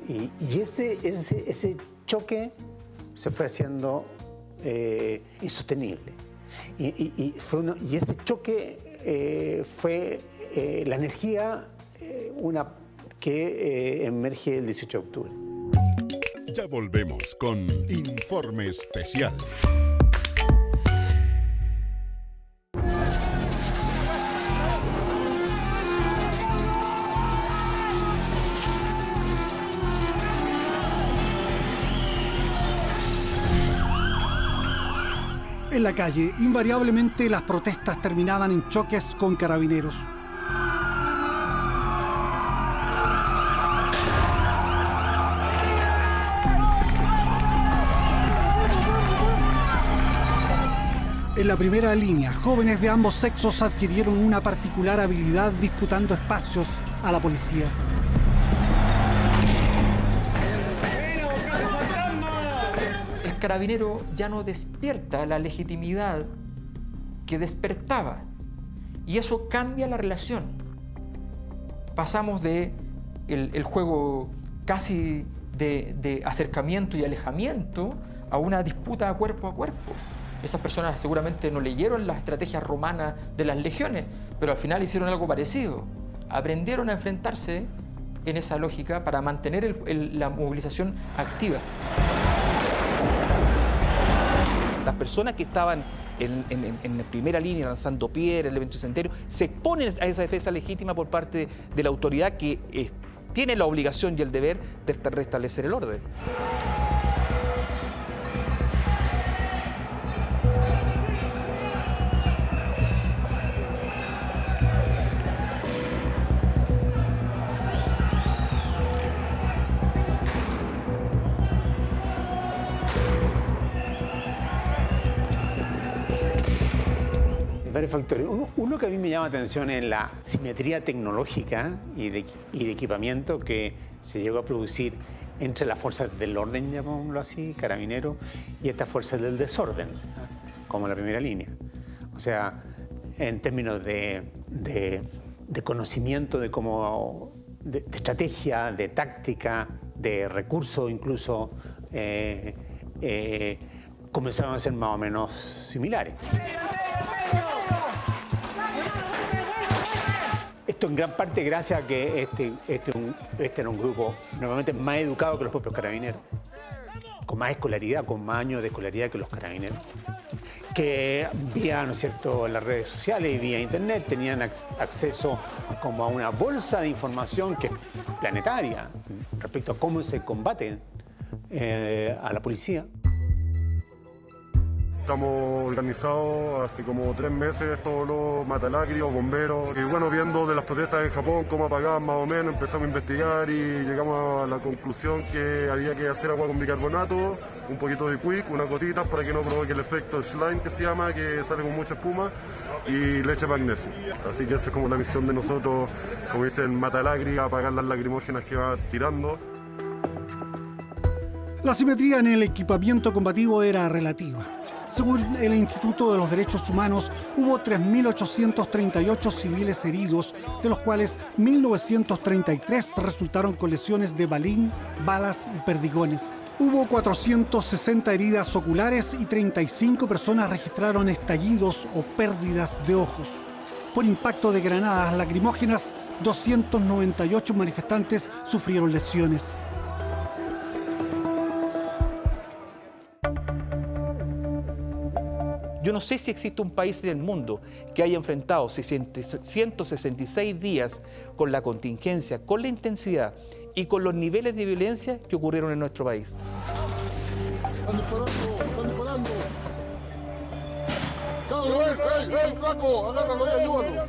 Y ese choque se fue haciendo insostenible. Y ese choque fue la energía que emerge el 18 de octubre. Ya volvemos con Informe Especial. En la calle, invariablemente las protestas terminaban en choques con carabineros. En la primera línea, jóvenes de ambos sexos adquirieron una particular habilidad disputando espacios a la policía. El carabinero ya no despierta la legitimidad que despertaba, y eso cambia la relación. Pasamos de el juego casi de acercamiento y alejamiento a una disputa cuerpo a cuerpo. Esas personas seguramente no leyeron las estrategias romanas de las legiones, pero al final hicieron algo parecido. Aprendieron a enfrentarse en esa lógica para mantener la movilización activa. Las personas que estaban en primera línea lanzando piedras, el evento incendiario, se exponen a esa defensa legítima por parte de la autoridad que tiene la obligación y el deber de restablecer el orden. Varios factores. Uno que a mí me llama la atención es la simetría tecnológica y de equipamiento que se llegó a producir entre las fuerzas del orden, llamémoslo así, carabineros, y estas fuerzas del desorden, como la primera línea. O sea, en términos de conocimiento de cómo, de estrategia, de táctica, de recursos incluso, comenzaron a ser más o menos similares. Esto en gran parte gracias a que este era un grupo normalmente más educado que los propios carabineros, con más escolaridad, con más años de escolaridad que los carabineros, que vía, ¿no es cierto?, las redes sociales y vía internet tenían acceso como a una bolsa de información que es planetaria respecto a cómo se combate a la policía. Estamos organizados hace como 3 meses, todos los matalacrios, bomberos, y bueno, viendo de las protestas en Japón, cómo apagaban más o menos, empezamos a investigar y llegamos a la conclusión que había que hacer agua con bicarbonato, un poquito de quick, unas gotitas para que no provoque el efecto slime que se llama, que sale con mucha espuma, y leche magnesio. Así que esa es como la misión de nosotros, como dicen, matalagri, apagar las lacrimógenas que va tirando. La simetría en el equipamiento combativo era relativa. Según el Instituto de los Derechos Humanos, hubo 3.838 civiles heridos, de los cuales 1.933 resultaron con lesiones de balín, balas y perdigones. Hubo 460 heridas oculares y 35 personas registraron estallidos o pérdidas de ojos. por impacto de granadas lacrimógenas, 298 manifestantes sufrieron lesiones. Yo no sé si existe un país en el mundo que haya enfrentado 166 días con la contingencia, con la intensidad y con los niveles de violencia que ocurrieron en nuestro país. ¡Están disparando! ¡Ey, flaco! ¡Agárralo y ayúdalo!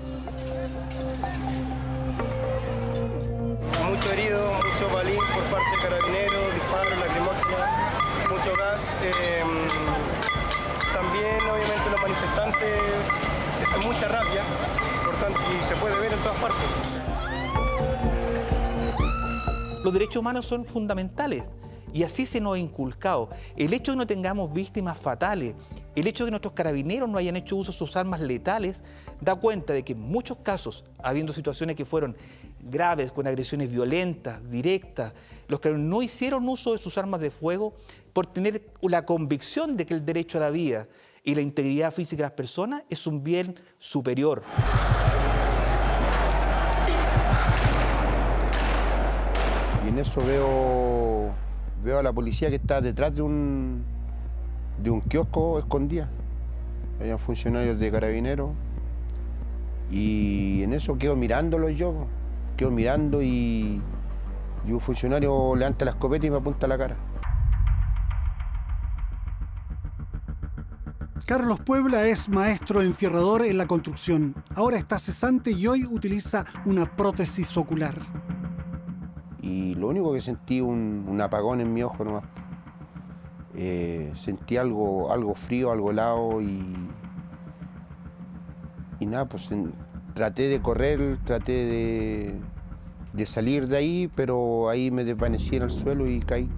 Mucho herido, mucho balín por parte de carabineros, disparos, lacrimógenas, mucho gas. También, obviamente, los manifestantes, hay mucha rabia, por tanto, y se puede ver en todas partes. Los derechos humanos son fundamentales y así se nos ha inculcado. El hecho de que no tengamos víctimas fatales, el hecho de que nuestros carabineros no hayan hecho uso de sus armas letales, da cuenta de que en muchos casos, habiendo situaciones que fueron graves, con agresiones violentas, directas, los carabineros no hicieron uso de sus armas de fuego por tener la convicción de que el derecho a la vida y la integridad física de las personas es un bien superior. Y en eso veo a la policía que está detrás de un kiosco escondida. Habían funcionarios de carabineros. Y en eso quedo mirándolos yo. Quedo mirando y un funcionario levanta la escopeta y me apunta a la cara. Carlos Puebla es maestro enfierrador en la construcción. Ahora está cesante y hoy utiliza una prótesis ocular. Y lo único que sentí un apagón en mi ojo nomás. Sentí algo frío, algo helado y nada, pues traté de correr, traté de salir de ahí, pero ahí me desvanecí en el suelo y caí.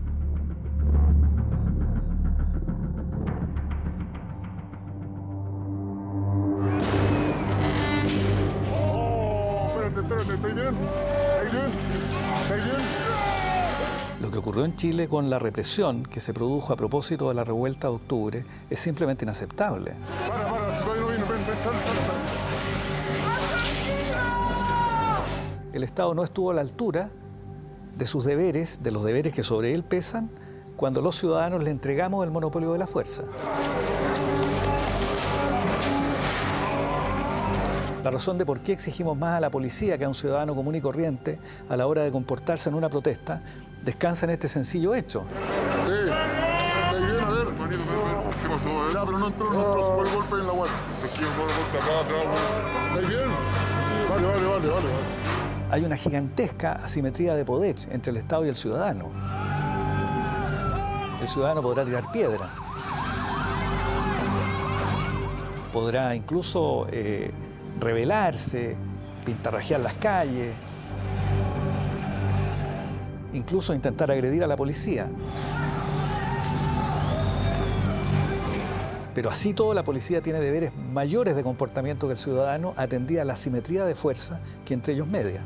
Espérate, ¿estáis bien? ¿Estáis bien? Lo que ocurrió en Chile con la represión que se produjo a propósito de la revuelta de octubre es simplemente inaceptable. Para, si todavía no vino, ven, sal. El Estado no estuvo a la altura de sus deberes, de los deberes que sobre él pesan, cuando los ciudadanos le entregamos el monopolio de la fuerza. La razón de por qué exigimos más a la policía que a un ciudadano común y corriente a la hora de comportarse en una protesta descansa en este sencillo hecho. Sí, ¿estáis bien? A ver. ¿Qué pasó? Ya, pero no entró, fue el golpe en la guardia. Es que fue el golpe acá, ¿estáis bien? Vale. Hay una gigantesca asimetría de poder entre el Estado y el ciudadano. El ciudadano podrá tirar piedra. Podrá incluso rebelarse, pintarrajear las calles, incluso intentar agredir a la policía. Pero así todo, la policía tiene deberes mayores de comportamiento que el ciudadano, atendida a la asimetría de fuerza que entre ellos media.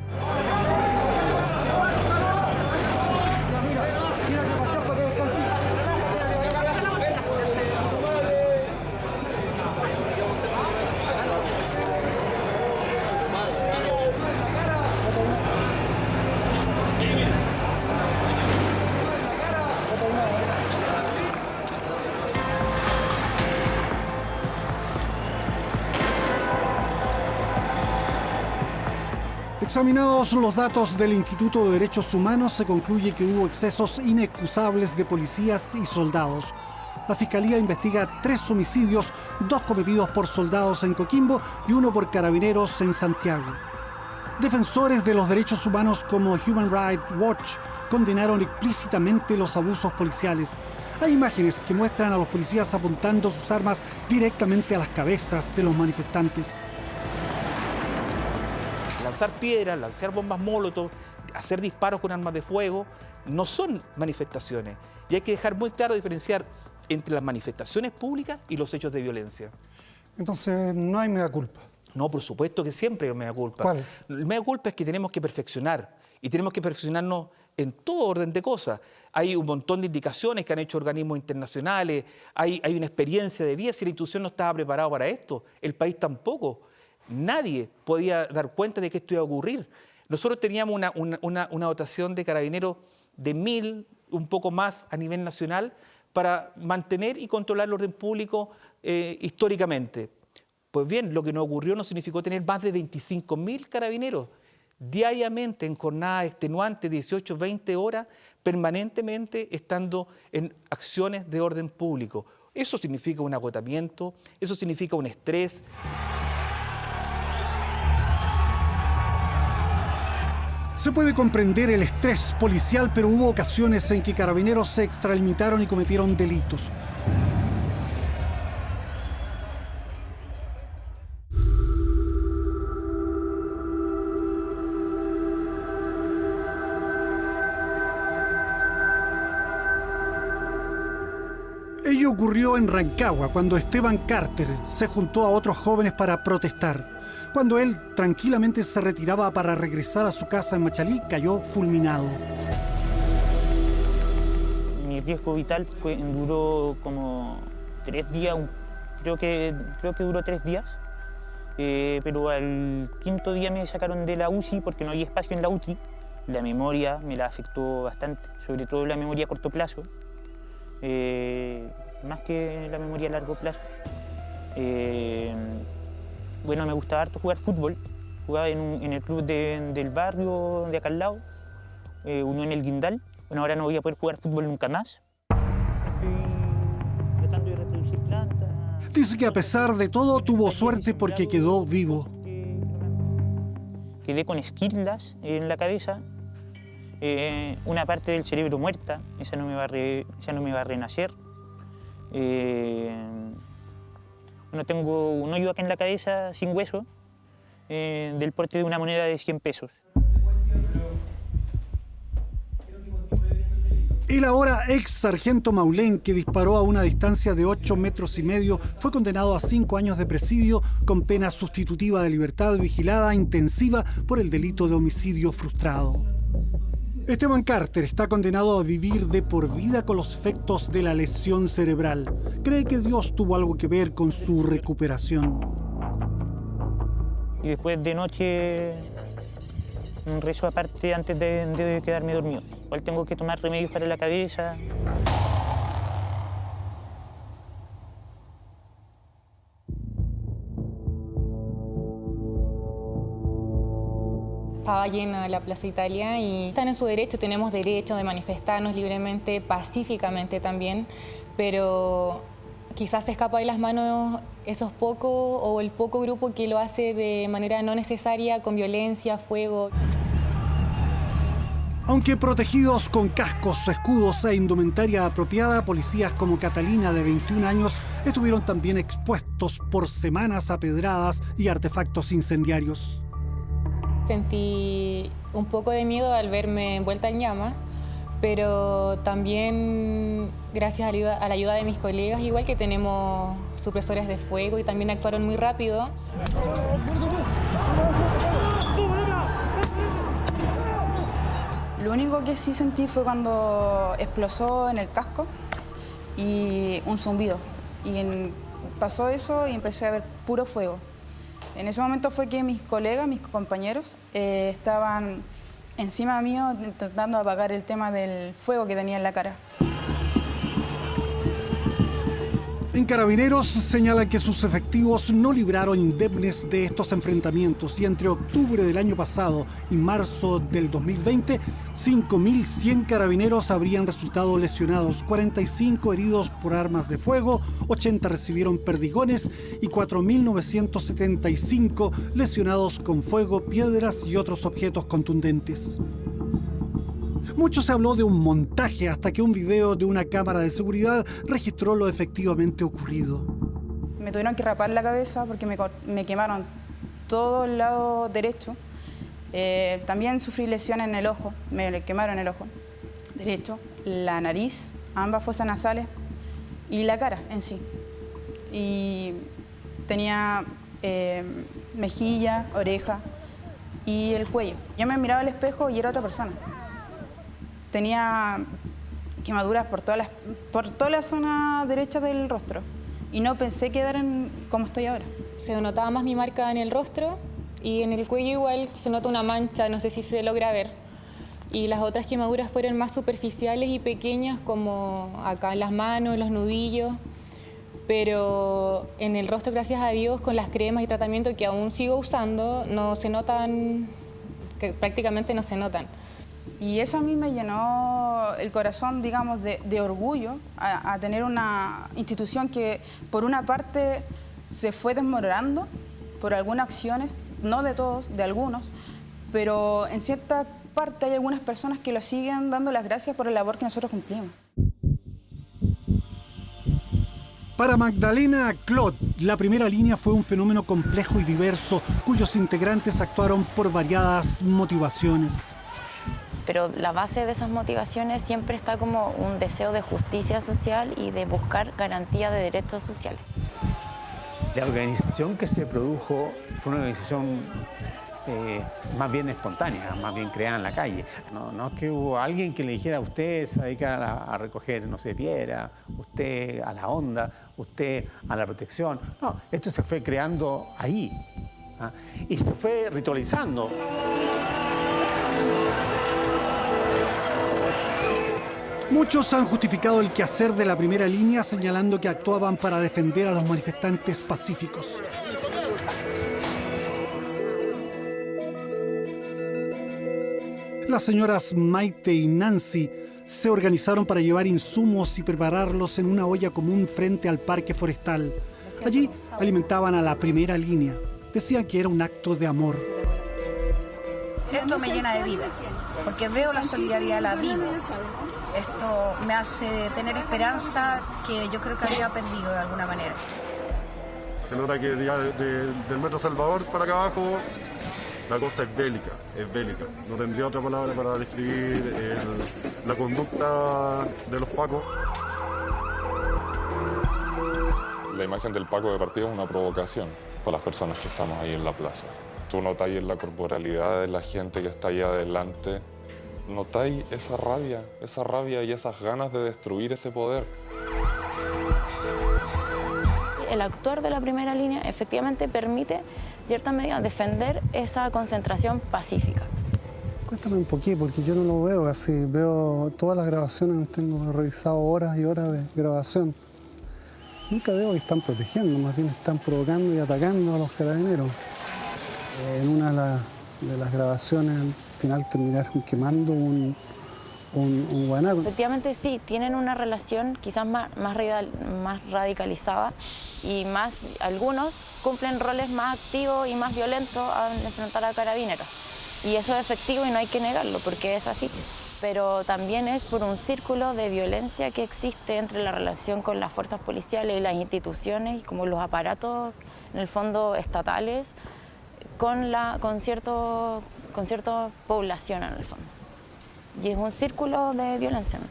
Examinados los datos del Instituto de Derechos Humanos, se concluye que hubo excesos inexcusables de policías y soldados. La Fiscalía investiga 3 homicidios, 2 cometidos por soldados en Coquimbo y 1 por carabineros en Santiago. Defensores de los derechos humanos como Human Rights Watch condenaron explícitamente los abusos policiales. Hay imágenes que muestran a los policías apuntando sus armas directamente a las cabezas de los manifestantes. Lanzar piedras, lanzar bombas molotov, hacer disparos con armas de fuego, no son manifestaciones. Y hay que dejar muy claro diferenciar entre las manifestaciones públicas y los hechos de violencia. Entonces, no hay mea culpa. No, por supuesto que siempre hay mea culpa. ¿Cuál? El mea culpa es que tenemos que perfeccionar y tenemos que perfeccionarnos en todo orden de cosas. Hay un montón de indicaciones que han hecho organismos internacionales, hay una experiencia de vida. Si la institución no estaba preparada para esto, el país tampoco. Nadie podía dar cuenta de que esto iba a ocurrir. Nosotros teníamos una dotación de carabineros de 1000, un poco más a nivel nacional, para mantener y controlar el orden público históricamente. Pues bien, lo que nos ocurrió nos significó tener más de 25.000 carabineros diariamente en jornadas extenuantes, 18, 20 horas, permanentemente estando en acciones de orden público. Eso significa un agotamiento, eso significa un estrés. Se puede comprender el estrés policial, pero hubo ocasiones en que carabineros se extralimitaron y cometieron delitos. Ello ocurrió en Rancagua, cuando Esteban Carter se juntó a otros jóvenes para protestar. Cuando él tranquilamente se retiraba para regresar a su casa en Machalí, cayó fulminado. Mi riesgo vital duró como 3 días, creo que duró 3 días, pero al 5.º día me sacaron de la UCI porque no había espacio en la UCI. La memoria me la afectó bastante, sobre todo la memoria a corto plazo. Más que la memoria a largo plazo. Bueno, me gustaba harto jugar fútbol. Jugaba en el club del barrio de acá al lado, Unión El Guindal. Bueno, ahora no voy a poder jugar fútbol nunca más. Estoy tratando de reproducir plantas. Dice que a pesar de todo tuvo suerte porque quedó vivo. Quedé con esquirlas en la cabeza, una parte del cerebro muerta, esa no me va a renacer. Bueno, tengo un hoyo acá en la cabeza sin hueso, del porte de una moneda de 100 pesos. El ahora ex sargento Maulén, que disparó a una distancia de 8,5 metros, fue condenado a 5 años de presidio con pena sustitutiva de libertad vigilada intensiva por el delito de homicidio frustrado. Esteban Carter está condenado a vivir de por vida con los efectos de la lesión cerebral. Cree que Dios tuvo algo que ver con su recuperación. Y después de noche, un rezo aparte antes de quedarme dormido. Igual tengo que tomar remedios para la cabeza. Estaba llena la Plaza Italia y están en su derecho, tenemos derecho de manifestarnos libremente, pacíficamente también, pero quizás se escapa de las manos esos pocos o el poco grupo que lo hace de manera no necesaria, con violencia, fuego. Aunque protegidos con cascos, escudos e indumentaria apropiada, policías como Catalina, de 21 años, estuvieron también expuestos por semanas a pedradas y artefactos incendiarios. Sentí un poco de miedo al verme envuelta en llamas, pero también gracias a la ayuda de mis colegas, igual que tenemos supresores de fuego y también actuaron muy rápido. Lo único que sí sentí fue cuando explotó en el casco y un zumbido. Y pasó eso y empecé a ver puro fuego. En ese momento fue que mis colegas, mis compañeros, estaban encima mío intentando apagar el tema del fuego que tenía en la cara. En Carabineros señalan que sus efectivos no libraron indemnes de estos enfrentamientos y entre octubre del año pasado y marzo del 2020, 5.100 carabineros habrían resultado lesionados, 45 heridos por armas de fuego, 80 recibieron perdigones y 4.975 lesionados con fuego, piedras y otros objetos contundentes. Mucho se habló de un montaje hasta que un video de una cámara de seguridad registró lo efectivamente ocurrido. Me tuvieron que rapar la cabeza porque me quemaron todo el lado derecho. También sufrí lesiones en el ojo, me quemaron el ojo derecho, la nariz, ambas fosas nasales y la cara en sí. Y tenía mejilla, oreja y el cuello. Yo me miraba al espejo y era otra persona. Tenía quemaduras por toda la zona derecha del rostro y no pensé quedar como estoy ahora. se notaba más mi marca en el rostro y en el cuello igual se nota una mancha, no sé si se logra ver. Y las otras quemaduras fueron más superficiales y pequeñas, como acá en las manos, en los nudillos. Pero en el rostro, gracias a Dios, con las cremas y tratamiento que aún sigo usando, no se notan, que prácticamente no se notan. Y eso a mí me llenó el corazón, digamos, de orgullo a tener una institución que, por una parte, se fue desmoronando por algunas acciones, no de todos, de algunos, pero en cierta parte hay algunas personas que lo siguen dando las gracias por la labor que nosotros cumplimos. Para Magdalena Clot, la primera línea fue un fenómeno complejo y diverso, cuyos integrantes actuaron por variadas motivaciones. Pero la base de esas motivaciones siempre está como un deseo de justicia social y de buscar garantía de derechos sociales. La organización que se produjo fue una organización más bien espontánea, más bien creada en la calle. No es que hubo alguien que le dijera: usted se va a dedicar a recoger, no sé, piedra, usted a la onda, usted a la protección. No, esto se fue creando ahí, ¿ah? Y se fue ritualizando. Muchos han justificado el quehacer de la primera línea señalando que actuaban para defender a los manifestantes pacíficos. Las señoras Maite y Nancy se organizaron para llevar insumos y prepararlos en una olla común frente al parque forestal. Allí alimentaban a la primera línea. Decían que era un acto de amor. Esto me llena de vida, porque veo la solidaridad, la vivo. Esto me hace tener esperanza que yo creo que había perdido de alguna manera. Se nota que ya del Metro Salvador para acá abajo la cosa es bélica, es bélica. No tendría otra palabra para describir la conducta de los pacos. La imagen del Paco de partida es una provocación para las personas que estamos ahí en la plaza. Tú notáis en la corporalidad de la gente que está ahí adelante, notáis esa rabia y esas ganas de destruir ese poder. El actuar de la primera línea efectivamente permite, en cierta medida, defender esa concentración pacífica. Cuéntame un poquito, porque yo no lo veo así. Veo todas las grabaciones, tengo revisado horas y horas de grabación. Nunca veo que están protegiendo, más bien están provocando y atacando a los carabineros. En una de las grabaciones, al final terminaron quemando un guanaco. Efectivamente sí, tienen una relación quizás más radicalizada y algunos cumplen roles más activos y más violentos al enfrentar a carabineros. Y eso es efectivo y no hay que negarlo porque es así. Pero también es por un círculo de violencia que existe entre la relación con las fuerzas policiales y las instituciones, como los aparatos, en el fondo, estatales, con cierta población en el fondo. Y es un círculo de violencia, ¿no?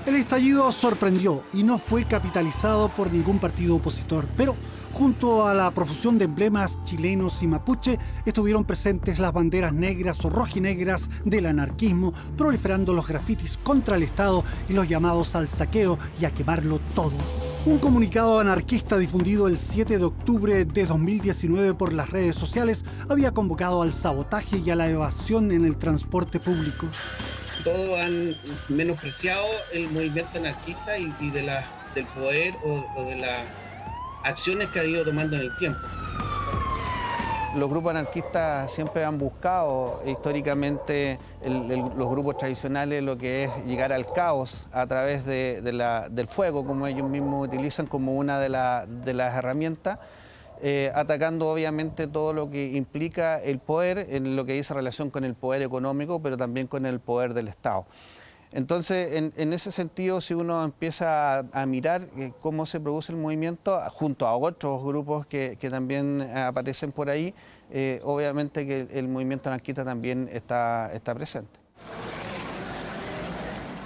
El estallido sorprendió y no fue capitalizado por ningún partido opositor, pero junto a la profusión de emblemas chilenos y mapuche estuvieron presentes las banderas negras o rojinegras del anarquismo, proliferando los grafitis contra el Estado y los llamados al saqueo y a quemarlo todo. Un comunicado anarquista difundido el 7 de octubre de 2019 por las redes sociales había convocado al sabotaje y a la evasión en el transporte público. Todos han menospreciado el movimiento anarquista y del poder o de las acciones que ha ido tomando en el tiempo. Los grupos anarquistas siempre han buscado históricamente los grupos tradicionales lo que es llegar al caos a través del fuego, como ellos mismos utilizan como una de las herramientas, atacando obviamente todo lo que implica el poder en lo que dice relación con el poder económico, pero también con el poder del Estado. Entonces, en ese sentido, si uno empieza a mirar cómo se produce el movimiento, junto a otros grupos que también aparecen por ahí, obviamente que el movimiento anarquista también está presente.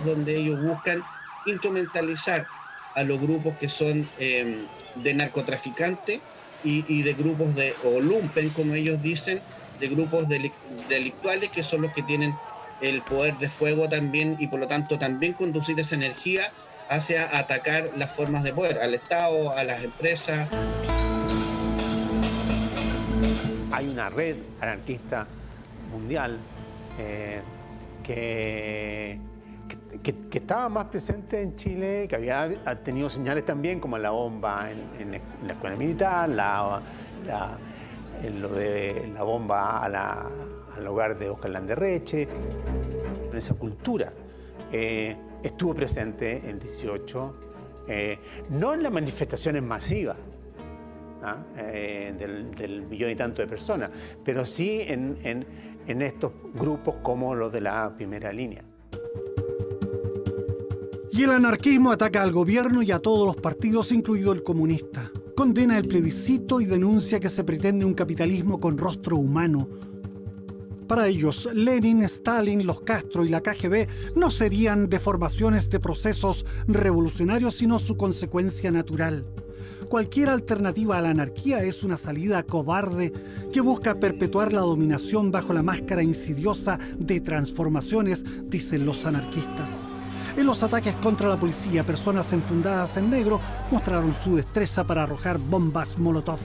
Donde ellos buscan instrumentalizar a los grupos que son de narcotraficantes y de grupos o lumpen, como ellos dicen, de grupos delictuales que son los que tienen el poder de fuego también y por lo tanto también conducir esa energía hacia atacar las formas de poder, al Estado, a las empresas. Hay una red anarquista mundial que estaba más presente en Chile, que había tenido señales también, como la bomba en la escuela militar, lo de la bomba al hogar de Oscar Landerreche. Esa cultura estuvo presente el 18, no en las manifestaciones masivas, del millón y tanto de personas, pero sí en estos grupos como los de la primera línea. Y el anarquismo ataca al gobierno y a todos los partidos, incluido el comunista. Condena el plebiscito y denuncia que se pretende un capitalismo con rostro humano. Para ellos, Lenin, Stalin, los Castro y la KGB no serían deformaciones de procesos revolucionarios, sino su consecuencia natural. Cualquier alternativa a la anarquía es una salida cobarde que busca perpetuar la dominación bajo la máscara insidiosa de transformaciones, dicen los anarquistas. En los ataques contra la policía, personas enfundadas en negro mostraron su destreza para arrojar bombas Molotov.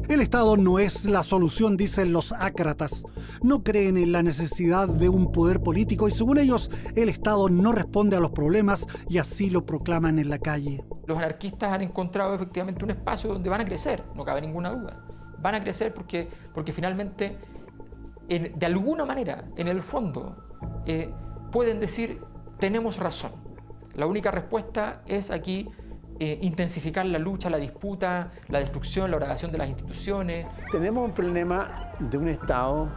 El Estado no es la solución, dicen los ácratas. No creen en la necesidad de un poder político y, según ellos, el Estado no responde a los problemas y así lo proclaman en la calle. Los anarquistas han encontrado efectivamente un espacio donde van a crecer, no cabe ninguna duda. Van a crecer porque finalmente, de alguna manera, en el fondo, pueden decir, tenemos razón. La única respuesta es aquí intensificar la lucha, la disputa, la destrucción, la degradación de las instituciones. Tenemos un problema de un Estado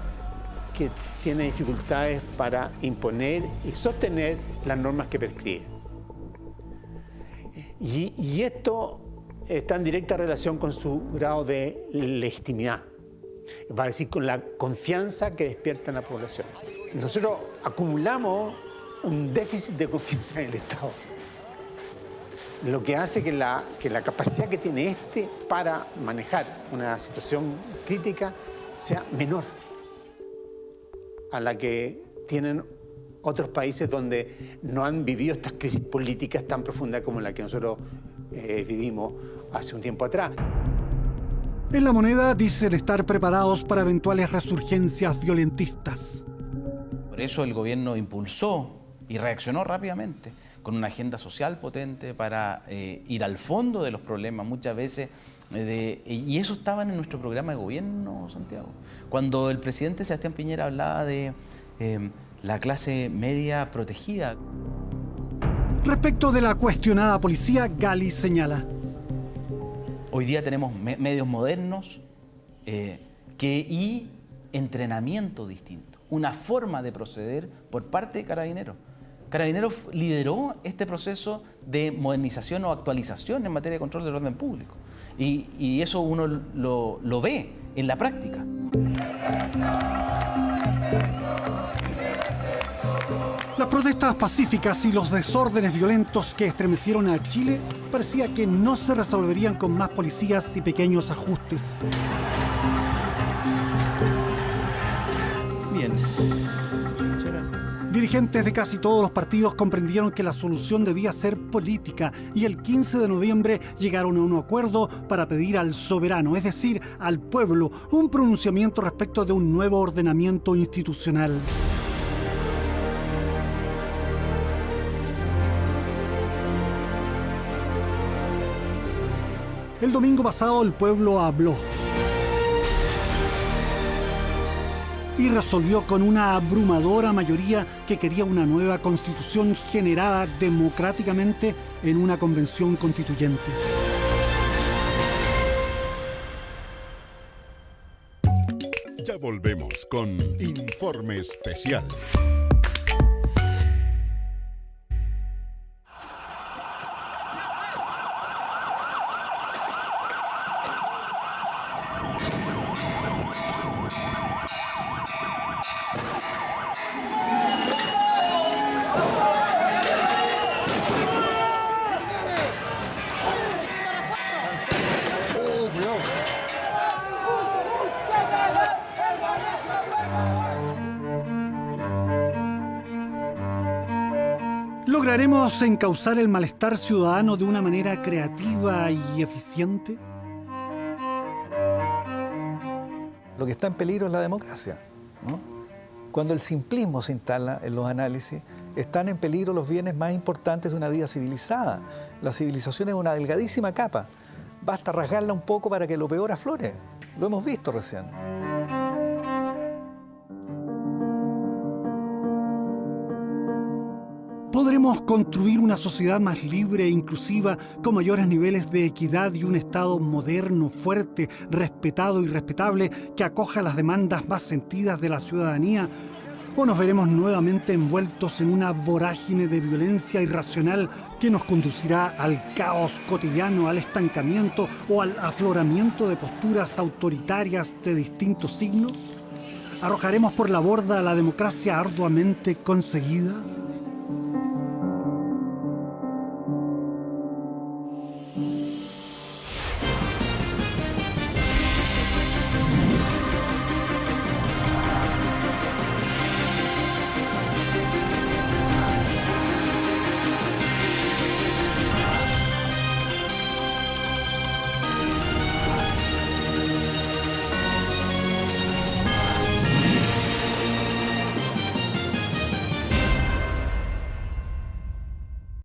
que tiene dificultades para imponer y sostener las normas que prescribe. Y esto está en directa relación con su grado de legitimidad, va a decir con la confianza que despierta en la población. Nosotros acumulamos un déficit de confianza en el Estado, lo que hace que la capacidad que tiene para manejar una situación crítica sea menor a la que tienen otros países donde no han vivido estas crisis políticas tan profundas como la que nosotros vivimos hace un tiempo atrás. En La Moneda dicen estar preparados para eventuales resurgencias violentistas. Por eso el gobierno impulsó y reaccionó rápidamente con una agenda social potente para ir al fondo de los problemas muchas veces. Y eso estaba en nuestro programa de gobierno, Santiago. Cuando el presidente Sebastián Piñera hablaba de la clase media protegida. Respecto de la cuestionada policía, Gali señala: hoy día tenemos medios modernos y entrenamiento distinto, una forma de proceder por parte de Carabineros. Carabineros lideró este proceso de modernización o actualización en materia de control del orden público. Y eso uno lo ve en la práctica. Las protestas pacíficas y los desórdenes violentos que estremecieron a Chile parecía que no se resolverían con más policías y pequeños ajustes. Bien. Muchas gracias. Dirigentes de casi todos los partidos comprendieron que la solución debía ser política y el 15 de noviembre llegaron a un acuerdo para pedir al soberano, es decir, al pueblo, un pronunciamiento respecto de un nuevo ordenamiento institucional. El domingo pasado el pueblo habló y resolvió con una abrumadora mayoría que quería una nueva constitución generada democráticamente en una convención constituyente. Ya volvemos con Informe Especial. ¿Lograremos encauzar el malestar ciudadano de una manera creativa y eficiente? Lo que está en peligro es la democracia, ¿no? Cuando el simplismo se instala en los análisis, están en peligro los bienes más importantes de una vida civilizada. La civilización es una delgadísima capa. Basta rasgarla un poco para que lo peor aflore. Lo hemos visto recién. ¿Podremos construir una sociedad más libre e inclusiva, con mayores niveles de equidad y un Estado moderno, fuerte, respetado y respetable que acoja las demandas más sentidas de la ciudadanía? ¿O nos veremos nuevamente envueltos en una vorágine de violencia irracional que nos conducirá al caos cotidiano, al estancamiento o al afloramiento de posturas autoritarias de distintos signos? ¿Arrojaremos por la borda la democracia arduamente conseguida?